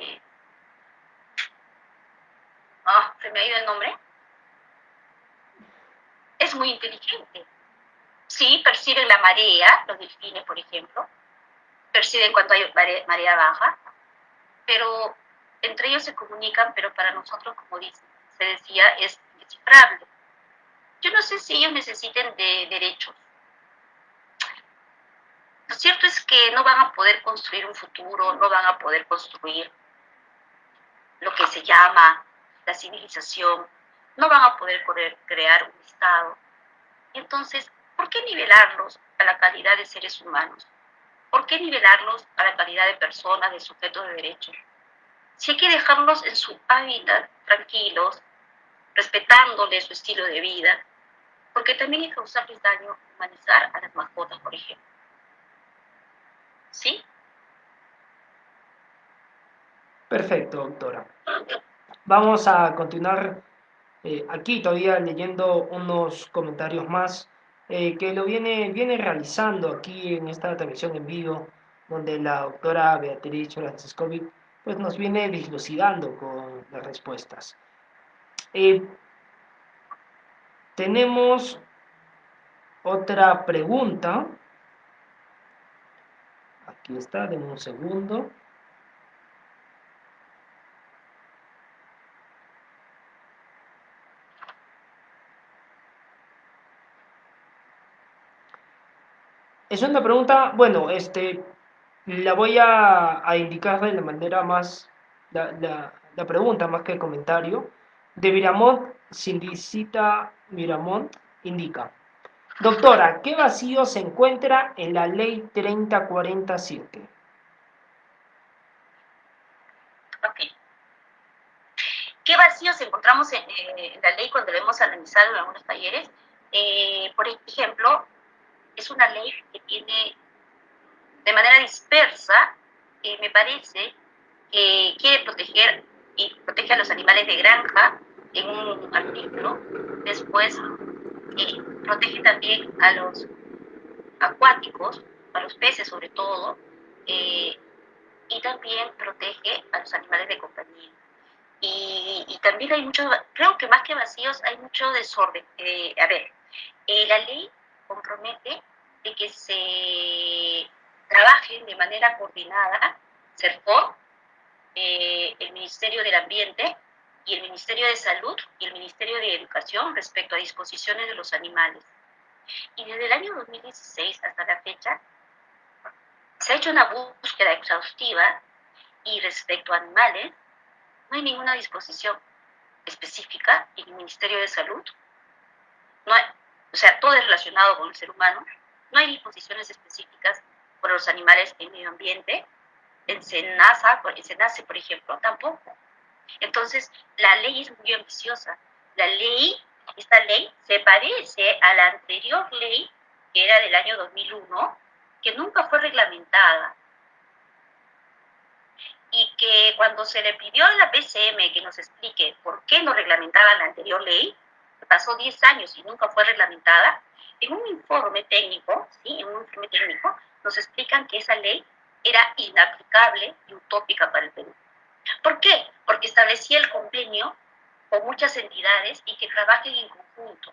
me ha ido el nombre? Es muy inteligente. Sí, perciben la marea, los delfines, por ejemplo, perciben cuando hay marea baja, pero entre ellos se comunican, pero para nosotros, como se decía, es indescifrable. Yo no sé si ellos necesiten de derechos. Lo cierto es que no van a poder construir un futuro, no van a poder construir lo que se llama la civilización, no van a poder crear un Estado. Entonces, ¿por qué nivelarlos a la calidad de seres humanos? ¿Por qué nivelarlos a la calidad de personas, de sujetos de derechos? Si hay que dejarlos en su hábitat, tranquilos, respetándoles su estilo de vida, porque también hay que causarles daño, humanizar a las mascotas, por ejemplo. ¿Sí? Perfecto, doctora. Vamos a continuar aquí todavía leyendo unos comentarios más que lo viene realizando aquí en esta transmisión en vivo, donde la doctora Beatriz Franciscovic pues nos viene dilucidando con las respuestas. Tenemos otra pregunta. Aquí está, denme un segundo. Es una pregunta, bueno, la voy a indicar de la manera más, la pregunta más que el comentario. De Miramont, Sindicita Miramont, indica: doctora, ¿qué vacío se encuentra en la ley 3047? Ok. ¿Qué vacíos encontramos en la ley cuando lo hemos analizado en algunos talleres? Por ejemplo, es una ley que tiene de manera dispersa, me parece, que quiere proteger y protege a los animales de granja en un artículo. Después protege también a los acuáticos, a los peces sobre todo, y también protege a los animales de compañía. Y también hay mucho, creo que más que vacíos, hay mucho desorden. La ley compromete de que se trabajen de manera coordinada, CERCOR, el Ministerio del Ambiente y el Ministerio de Salud y el Ministerio de Educación respecto a disposiciones de los animales. Y desde el año 2016 hasta la fecha se ha hecho una búsqueda exhaustiva y respecto a animales no hay ninguna disposición específica en el Ministerio de Salud. No hay, o sea, todo es relacionado con el ser humano. No hay disposiciones específicas para los animales en medio ambiente. En SENACE, por ejemplo, tampoco. Entonces, la ley es muy ambiciosa. Esta ley se parece a la anterior ley, que era del año 2001, que nunca fue reglamentada. Y que cuando se le pidió a la PCM que nos explique por qué no reglamentaba la anterior ley, pasó 10 años y nunca fue reglamentada, en un informe técnico, ¿sí? Nos explican que esa ley era inaplicable y utópica para el Perú. ¿Por qué? Porque establecía el convenio con muchas entidades y que trabajen en conjunto.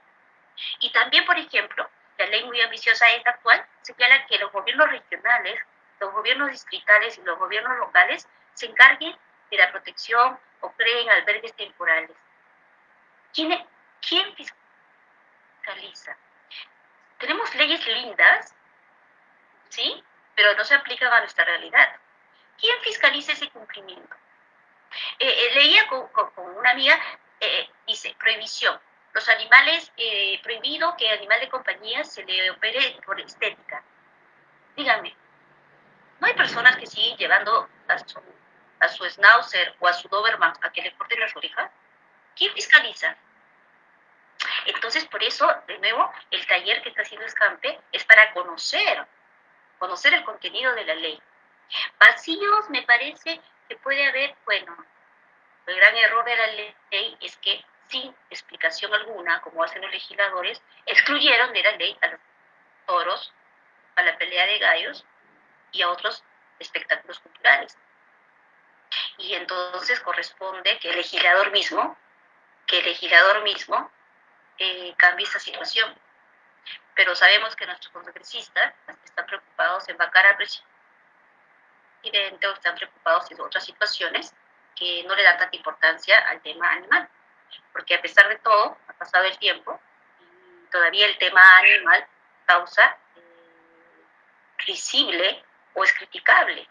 Y también, por ejemplo, la ley muy ambiciosa esta actual señala que los gobiernos regionales, los gobiernos distritales y los gobiernos locales se encarguen de la protección o creen albergues temporales. ¿Quién fiscaliza? Tenemos leyes lindas, ¿sí? Pero no se aplican a nuestra realidad. ¿Quién fiscaliza ese cumplimiento? Leía con una amiga, dice, prohibición. Los animales, prohibido que animal de compañía se le opere por estética. Díganme, ¿no hay personas que siguen llevando a a su schnauzer o a su doberman a que le corten las orejas? ¿Quién fiscaliza? Entonces, por eso, de nuevo, el taller que está haciendo Escampe es para conocer el contenido de la ley. Vacíos, me parece que puede haber, bueno, el gran error de la ley es que sin explicación alguna, como hacen los legisladores, excluyeron de la ley a los toros, a la pelea de gallos y a otros espectáculos culturales. Y entonces corresponde que el legislador mismo cambie esta situación. Pero sabemos que nuestros congresistas están preocupados en vacar al presidente o están preocupados en otras situaciones que no le dan tanta importancia al tema animal. Porque a pesar de todo, ha pasado el tiempo y todavía el tema animal causa risible o es criticable,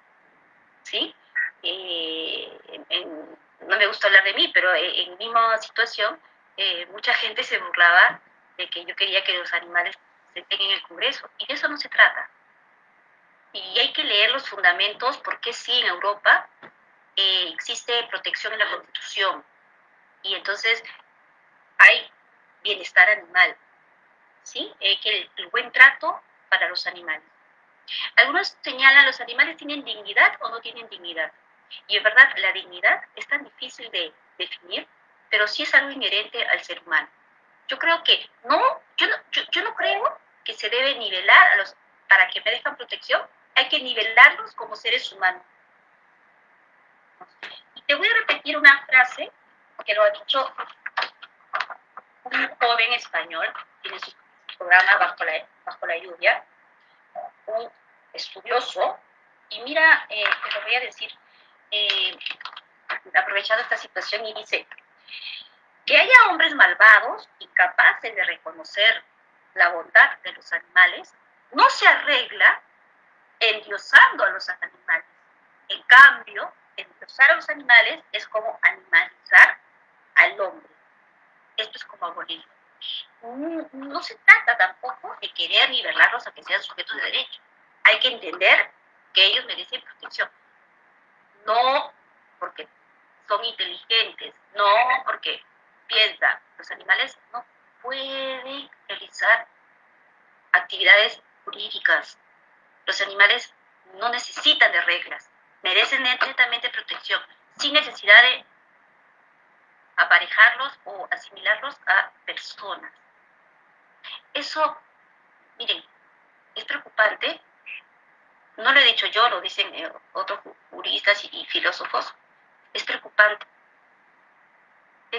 ¿sí? No me gusta hablar de mí, pero en mi misma situación, mucha gente se burlaba de que yo quería que los animales se estén en el Congreso, y de eso no se trata. Y hay que leer los fundamentos, porque sí, en Europa existe protección en la Constitución, y entonces hay bienestar animal, ¿sí? Que el buen trato para los animales. Algunos señalan, ¿los animales tienen dignidad o no tienen dignidad? Y en verdad, la dignidad es tan difícil de definir, pero sí es algo inherente al ser humano. Yo creo que yo no creo que se debe nivelar a los, para que merezcan protección, hay que nivelarlos como seres humanos. Y te voy a repetir una frase que lo ha dicho un joven español, tiene su programa Bajo la lluvia, un estudioso, y mira, te lo voy a decir, aprovechando esta situación, y dice, que haya hombres malvados, incapaces de reconocer la bondad de los animales, no se arregla endiosando a los animales. En cambio, endiosar a los animales es como animalizar al hombre. Esto es como abolirlo. No se trata tampoco de querer nivelarlos a que sean sujetos de derecho. Hay que entender que ellos merecen protección. No porque son inteligentes, no porque piensan. Los animales no pueden realizar actividades jurídicas. Los animales no necesitan de reglas, merecen netamente protección, sin necesidad de aparejarlos o asimilarlos a personas. Eso, miren, es preocupante. No lo he dicho yo, lo dicen otros juristas y filósofos. Es preocupante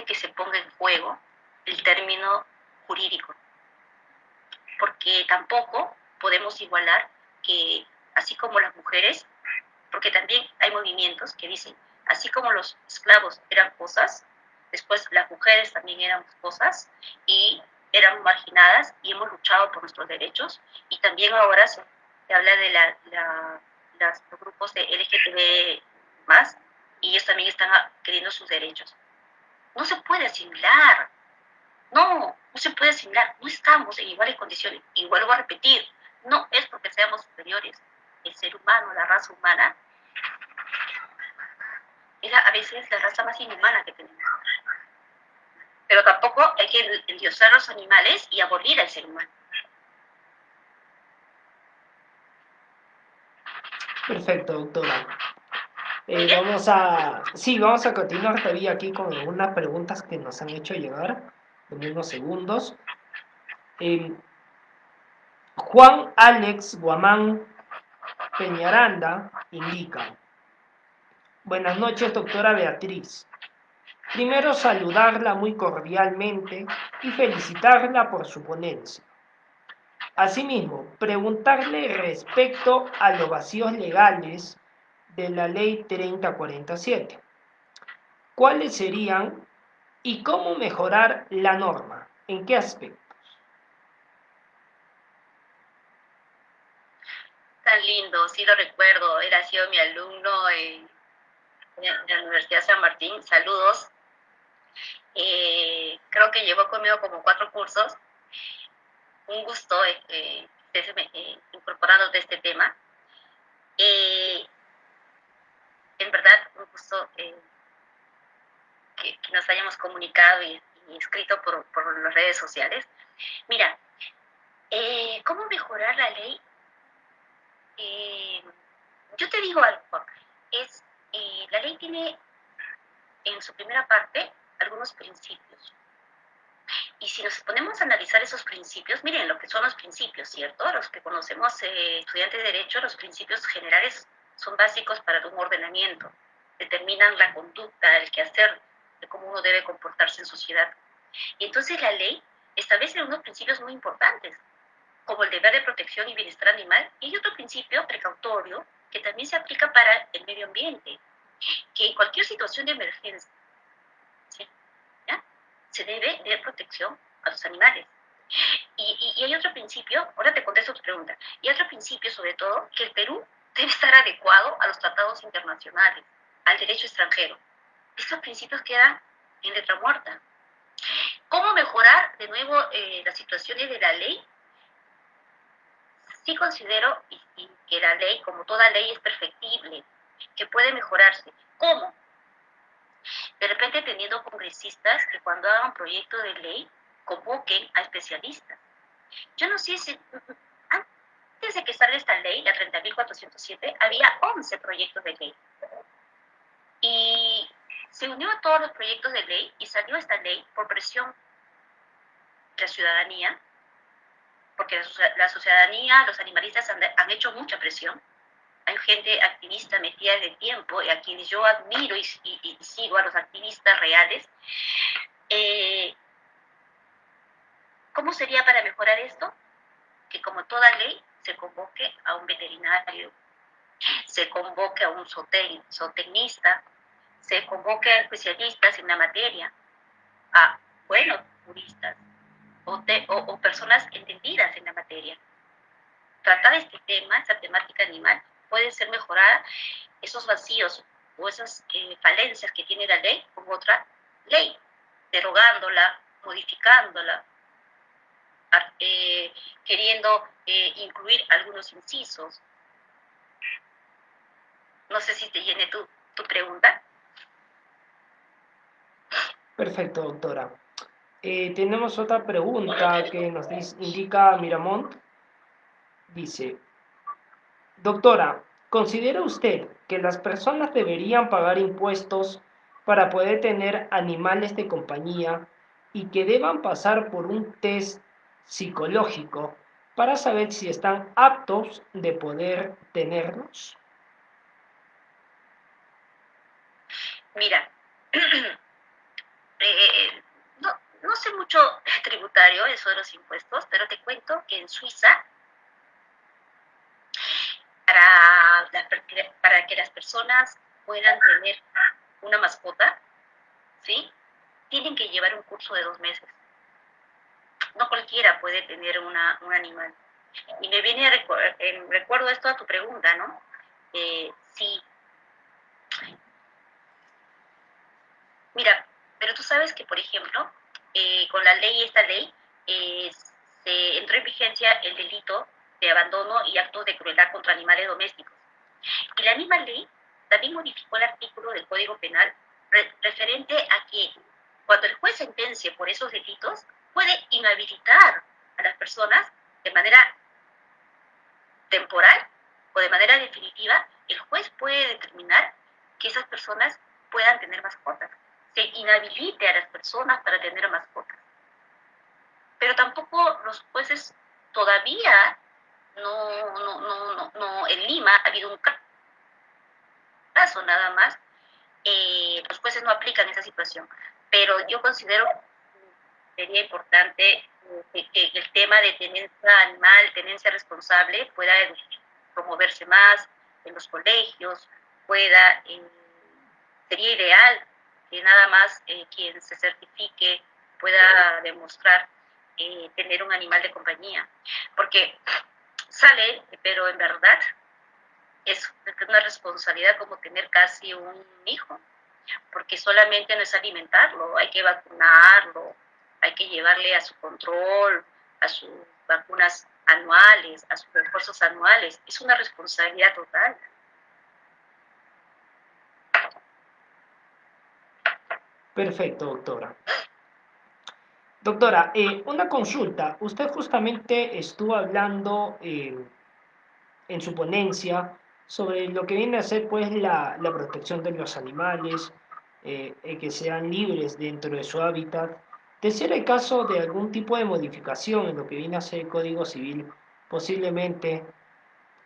que se ponga en juego el término jurídico, porque tampoco podemos igualar que, así como las mujeres, porque también hay movimientos que dicen, así como los esclavos eran cosas, después las mujeres también éramos cosas y éramos marginadas y hemos luchado por nuestros derechos, y también ahora se habla de los grupos de LGTB más, y ellos también están queriendo sus derechos. No se puede asimilar, no se puede asimilar, no estamos en iguales condiciones. Y vuelvo a repetir, no es porque seamos superiores. El ser humano, la raza humana, es a veces la raza más inhumana que tenemos. Pero tampoco hay que endiosar a los animales y abolir al ser humano. Perfecto, doctora. Vamos a continuar todavía aquí con algunas preguntas que nos han hecho llegar en unos segundos. Juan Alex Guamán Peñaranda indica: buenas noches, doctora Beatriz. Primero, saludarla muy cordialmente y felicitarla por su ponencia. Asimismo, preguntarle respecto a los vacíos legales de la Ley 3047. ¿Cuáles serían y cómo mejorar la norma? ¿En qué aspectos? Tan lindo, sí lo recuerdo. Él ha sido mi alumno en la Universidad San Martín. Saludos. Creo que llevó conmigo como 4 cursos. Un gusto incorporándote a este tema. En verdad, un gusto que nos hayamos comunicado y escrito por las redes sociales. Mira, ¿cómo mejorar la ley? Eh, yo te digo algo, es, la ley tiene en su primera parte algunos principios. Y si nos ponemos a analizar esos principios, miren lo que son los principios, ¿cierto? Los que conocemos estudiantes de Derecho, los principios generales son básicos para un ordenamiento. Determinan la conducta, el quehacer, de cómo uno debe comportarse en sociedad. Y entonces la ley establece unos principios muy importantes, como el deber de protección y bienestar animal, y hay otro principio precautorio que también se aplica para el medio ambiente, que en cualquier situación de emergencia, ¿ya?, se debe de protección a los animales. Y hay otro principio, ahora te contesto tu pregunta, y otro principio sobre todo, que el Perú debe estar adecuado a los tratados internacionales, al derecho extranjero. Estos principios quedan en letra muerta. ¿Cómo mejorar de nuevo las situaciones de la ley? Sí considero que la ley, como toda ley, es perfectible, que puede mejorarse. ¿Cómo? De repente teniendo congresistas que cuando hagan proyecto de ley convoquen a especialistas. Yo no sé si antes de que salga esta ley, la 30.407, había 11 proyectos de ley. Y se unió a todos los proyectos de ley y salió esta ley por presión de la ciudadanía, porque la ciudadanía, los animalistas han hecho mucha presión. Hay gente activista metida desde tiempo y a quienes yo admiro y sigo, a los activistas reales. ¿Cómo sería para mejorar esto? Que como toda ley se convoque a un veterinario, se convoque a un zootecnista, se convoque a especialistas en la materia, a buenos juristas o personas entendidas en la materia. Tratar este tema, esta temática animal, puede ser mejorada, esos vacíos o esas falencias que tiene la ley con otra ley, derogándola, modificándola, queriendo incluir algunos incisos. No sé si te llene tu pregunta. Perfecto, doctora. Tenemos otra pregunta que nos indica Miramont. Dice, doctora, ¿considera usted que las personas deberían pagar impuestos para poder tener animales de compañía y que deban pasar por un test psicológico para saber si están aptos de poder tenerlos? Mira, no sé mucho tributario, eso de los impuestos, pero te cuento que en Suiza, para que las personas puedan tener una mascota, ¿sí?, tienen que llevar un curso de 2 meses. No cualquiera puede tener un animal. Y me viene en recuerdo esto a tu pregunta, ¿no? Sí. Mira, pero tú sabes que, por ejemplo, con esta ley, se entró en vigencia el delito de abandono y actos de crueldad contra animales domésticos. Y la misma ley también modificó el artículo del Código Penal referente a que cuando el juez sentencie por esos delitos, puede inhabilitar a las personas de manera temporal o de manera definitiva. El juez puede determinar que esas personas puedan tener mascotas, se inhabilite a las personas para tener mascotas. Pero tampoco los jueces todavía en Lima ha habido un caso nada más, los jueces no aplican esa situación. Pero yo considero que sería importante que el tema de tenencia animal, tenencia responsable, pueda promoverse más en los colegios, sería ideal que nada más quien se certifique pueda demostrar tener un animal de compañía, porque sale, pero en verdad es una responsabilidad como tener casi un hijo, porque solamente no es alimentarlo, hay que vacunarlo, hay que llevarle a su control, a sus vacunas anuales, a sus refuerzos anuales. Es una responsabilidad total. Perfecto, doctora. Doctora, una consulta. Usted justamente estuvo hablando en su ponencia sobre lo que viene a ser pues la protección de los animales, que sean libres dentro de su hábitat. De ser el caso de algún tipo de modificación en lo que viene a ser el Código Civil, posiblemente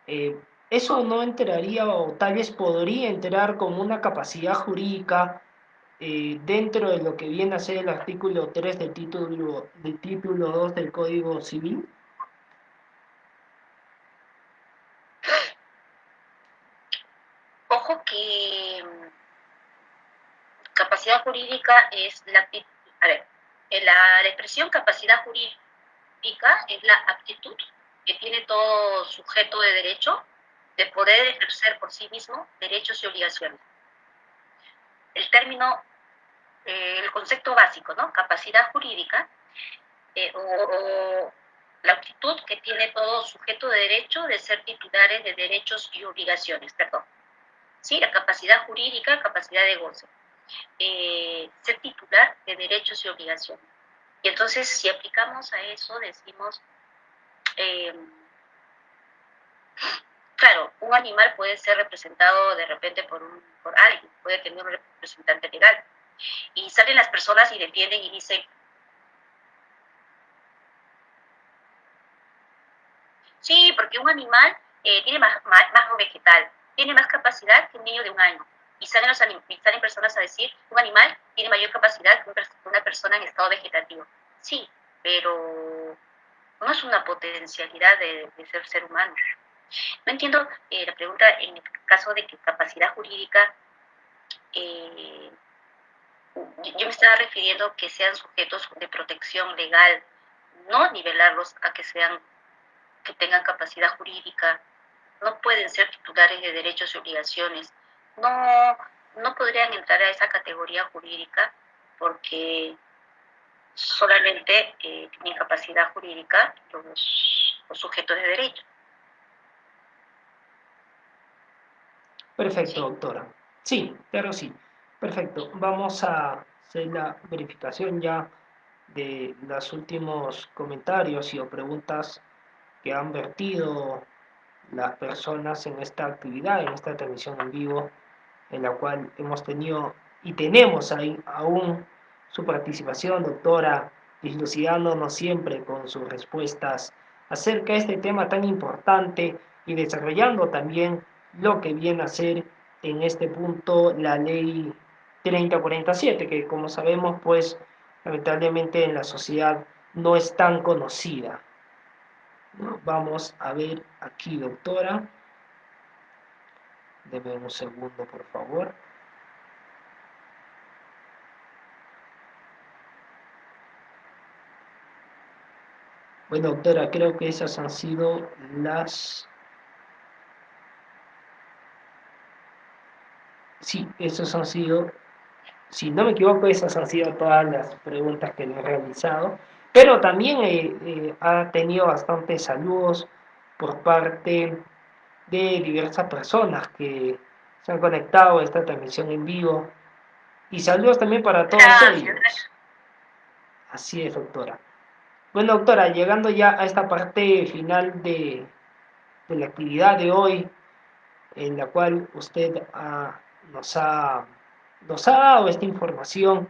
eh, eso no entraría o tal vez podría entrar como una capacidad jurídica dentro de lo que viene a ser el artículo 3 del título 2 del Código Civil. Ojo que capacidad jurídica es la... A ver, la expresión capacidad jurídica es la aptitud que tiene todo sujeto de derecho de poder ejercer por sí mismo derechos y obligaciones. El término, el concepto básico, ¿no? Capacidad jurídica o la aptitud que tiene todo sujeto de derecho de ser titulares de derechos y obligaciones, perdón. Sí, la capacidad jurídica, capacidad de goce. Ser titular de derechos y obligaciones. Y entonces, si aplicamos a eso, decimos, claro, un animal puede ser representado de repente por alguien, puede tener un representante legal. Y salen las personas y defienden y dicen, sí, porque un animal tiene más vegetal, tiene más capacidad que un niño de 1 año. Y salen personas a decir, un animal tiene mayor capacidad que una persona en estado vegetativo. Sí, pero no es una potencialidad de ser humano. No entiendo la pregunta en el caso de que capacidad jurídica, eh, yo me estaba refiriendo que sean sujetos de protección legal, no nivelarlos a que tengan capacidad jurídica, no pueden ser titulares de derechos y obligaciones, no, no podrían entrar a esa categoría jurídica porque solamente tienen capacidad jurídica los sujetos de derecho. Perfecto, ¿Sí? doctora. Sí, pero sí. Perfecto. Vamos a hacer la verificación ya de los últimos comentarios y o preguntas que han vertido las personas en esta actividad, en esta transmisión en vivo, en la cual hemos tenido y tenemos ahí aún su participación, doctora, dilucidándonos siempre con sus respuestas acerca de este tema tan importante y desarrollando también lo que viene a ser en este punto la ley 3047, que como sabemos, pues lamentablemente en la sociedad no es tan conocida. ¿No? Vamos a ver aquí, doctora. Deme un segundo, por favor. Bueno, doctora, creo que esas han sido las... Sí, esas han sido, si no me equivoco, esas han sido todas las preguntas que le he realizado. Pero también ha tenido bastantes saludos por parte de diversas personas que se han conectado a esta transmisión en vivo. Y saludos también para todos Gracias. ellos. Así es, doctora. Bueno, doctora, llegando ya a esta parte final de la actividad de hoy, en la cual usted nos, ha, nos ha dado esta información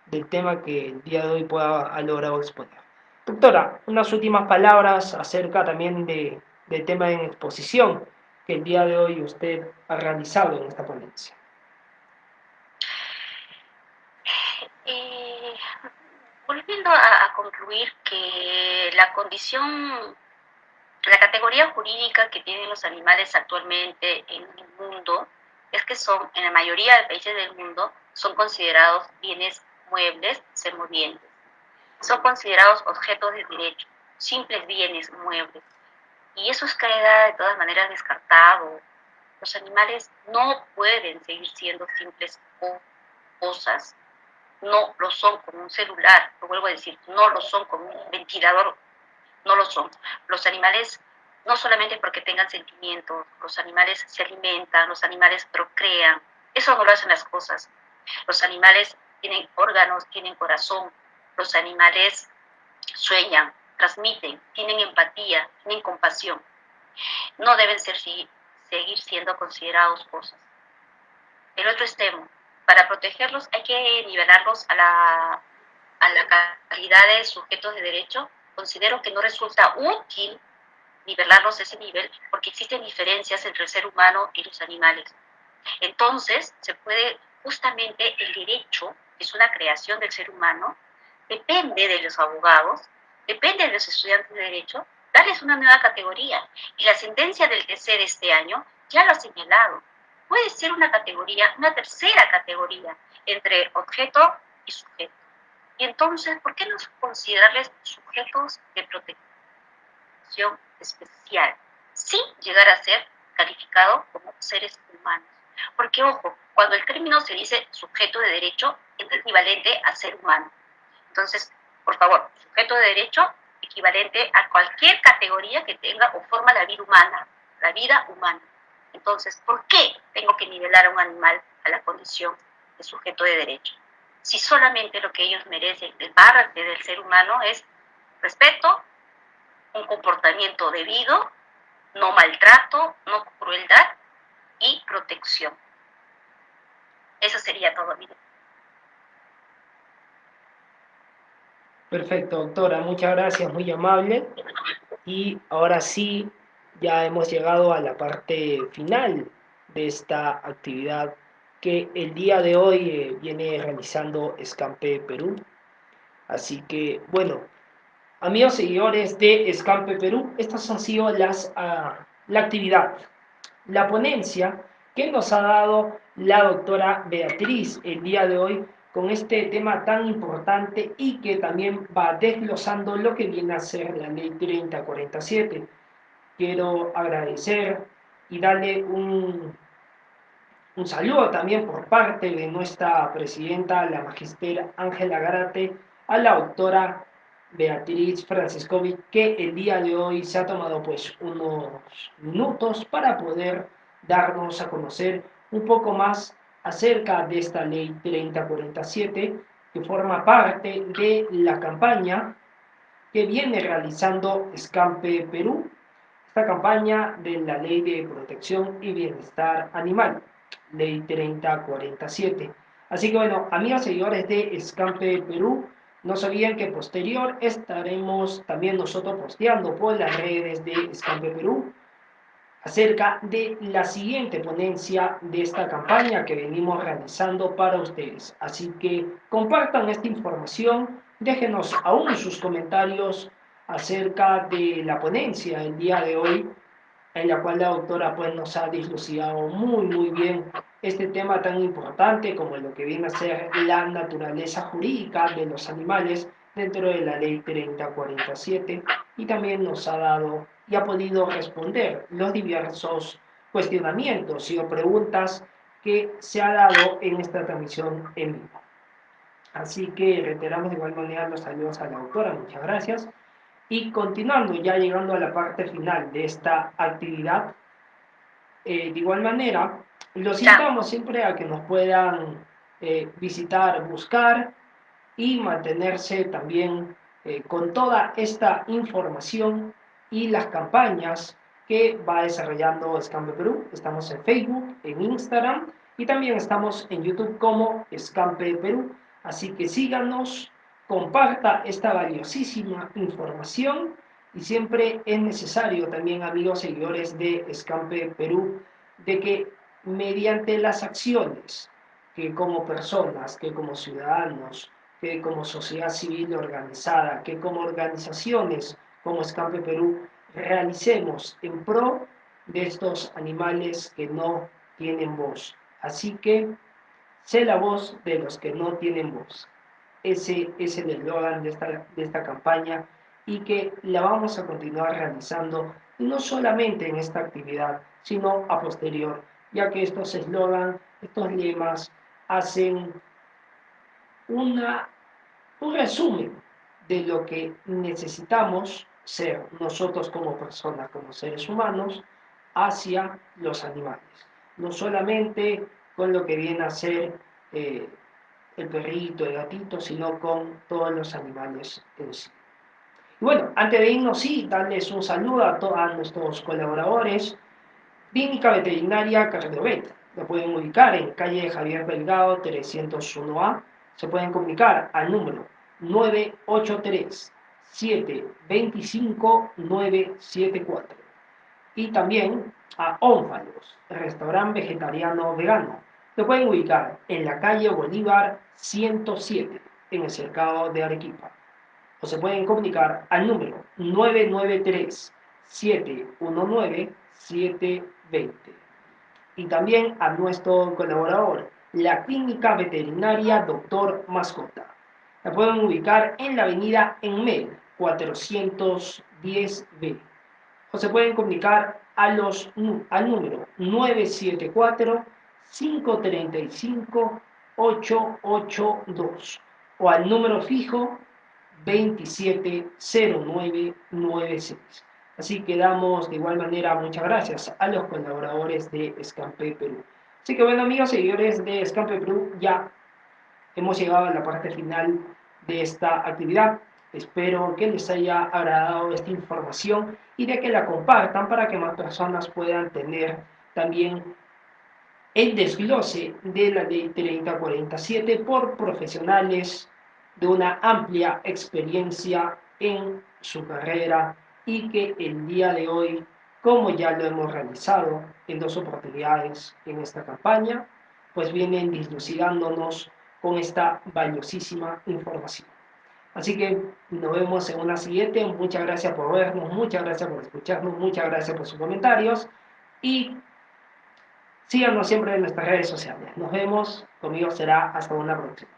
del tema que el día de hoy ha logrado exponer. Doctora, unas últimas palabras acerca también del tema en exposición que el día de hoy usted ha realizado en esta ponencia. Eh, Volviendo a concluir que la categoría jurídica que tienen los animales actualmente en el mundo es que son, en la mayoría de países del mundo, son considerados bienes muebles semovientes. Son considerados objetos de derecho, simples bienes muebles. Y eso queda de todas maneras descartado. Los animales no pueden seguir siendo simples cosas, no lo son como un celular, lo vuelvo a decir, no lo son como un ventilador, no lo son. Los animales, no solamente porque tengan sentimientos, los animales se alimentan, los animales procrean, eso no lo hacen las cosas. Los animales tienen órganos, tienen corazón. Los animales sueñan, transmiten, tienen empatía, tienen compasión. No deben seguir siendo considerados cosas. El otro extremo, para protegerlos hay que nivelarlos a la calidad de sujetos de derecho. Considero que no resulta útil nivelarlos a ese nivel porque existen diferencias entre el ser humano y los animales. Entonces, se puede, justamente el derecho, que es una creación del ser humano, depende de los abogados, depende de los estudiantes de derecho, darles una nueva categoría. Y la sentencia del TC de este año ya lo ha señalado. Puede ser una categoría, una tercera categoría, entre objeto y sujeto. Y entonces, ¿por qué no considerarles sujetos de protección especial, sin llegar a ser calificado como seres humanos? Porque, ojo, cuando el término se dice sujeto de derecho, es equivalente a ser humano. Entonces, por favor, sujeto de derecho equivalente a cualquier categoría que tenga o forma la vida humana, la vida humana. Entonces, ¿por qué tengo que nivelar a un animal a la condición de sujeto de derecho? Si solamente lo que ellos merecen de parte del ser humano es respeto, un comportamiento debido, no maltrato, no crueldad y protección. Eso sería todo, mire. Perfecto, doctora, muchas gracias, muy amable. Y ahora sí, ya hemos llegado a la parte final de esta actividad que el día de hoy viene realizando Escampe Perú. Así que, bueno, amigos seguidores de Escampe Perú, estas han sido la actividad, la ponencia que nos ha dado la doctora Beatriz el día de hoy con este tema tan importante y que también va desglosando lo que viene a ser la ley 3047. Quiero agradecer y darle un saludo también por parte de nuestra presidenta, la magíster Ángela Garate, a la doctora Beatriz Franciscovi, que el día de hoy se ha tomado pues unos minutos para poder darnos a conocer un poco más acerca de esta ley 3047, que forma parte de la campaña que viene realizando Escampe Perú, esta campaña de la Ley de Protección y Bienestar Animal, Ley 3047. Así que bueno, amigos seguidores de Escampe Perú, no sabían que posterior estaremos también nosotros posteando por las redes de Escampe Perú acerca de la siguiente ponencia de esta campaña que venimos realizando para ustedes. Así que compartan esta información, déjenos aún sus comentarios acerca de la ponencia el día de hoy, en la cual la doctora pues, nos ha dilucidado muy bien este tema tan importante como lo que viene a ser la naturaleza jurídica de los animales dentro de la ley 3047 y también nos ha dado y ha podido responder los diversos cuestionamientos y o preguntas que se ha dado en esta transmisión en vivo. Así que reiteramos de igual manera los saludos a la autora, muchas gracias. Y continuando, ya llegando a la parte final de esta actividad, de igual manera, los invitamos siempre a que nos puedan visitar, buscar y mantenerse también con toda esta información y las campañas que va desarrollando Escampe Perú. Estamos en Facebook, en Instagram y también estamos en YouTube como Escampe Perú. Así que síganos, comparta esta valiosísima información y siempre es necesario también, amigos seguidores de Escampe Perú, de que mediante las acciones que como personas, que como ciudadanos, que como sociedad civil organizada, que como organizaciones como Escampe Perú, realicemos en pro de estos animales que no tienen voz. Así que, sé la voz de los que no tienen voz. Ese es el eslogan de esta campaña y que la vamos a continuar realizando no solamente en esta actividad, sino a posterior, ya que estos eslogan, estos lemas hacen una un resumen de lo que necesitamos ser nosotros como personas, como seres humanos, hacia los animales. No solamente con lo que viene a ser el perrito, el gatito, sino con todos los animales en sí. Y bueno, antes de irnos, sí, darles un saludo a todos nuestros colaboradores. Clínica Veterinaria Cardiovet. Lo pueden ubicar en calle Javier Delgado 301A. Se pueden comunicar al número 983-725-974. Y también a Ónfalos, restaurante vegetariano vegano. Lo pueden ubicar en la calle Bolívar 107, en el cercado de Arequipa. O se pueden comunicar al número 993-719-720. Y también a nuestro colaborador, la Clínica Veterinaria Doctor Mascota. La pueden ubicar en la avenida Enmel 410B. O se pueden comunicar al número 974-535-882 o al número fijo 270996. Así que damos de igual manera muchas gracias a los colaboradores de Escampe Perú. Así que bueno, amigos seguidores de Escampe Perú, ya hemos llegado a la parte final de esta actividad. Espero que les haya agradado esta información y de que la compartan para que más personas puedan tener también el desglose de la ley 3047 por profesionales de una amplia experiencia en su carrera y que el día de hoy, como ya lo hemos realizado en dos oportunidades en esta campaña, pues vienen dilucidándonos con esta valiosísima información. Así que nos vemos en una siguiente. Muchas gracias por vernos, muchas gracias por escucharnos, muchas gracias por sus comentarios y síganos siempre en nuestras redes sociales. Nos vemos, conmigo será hasta una próxima.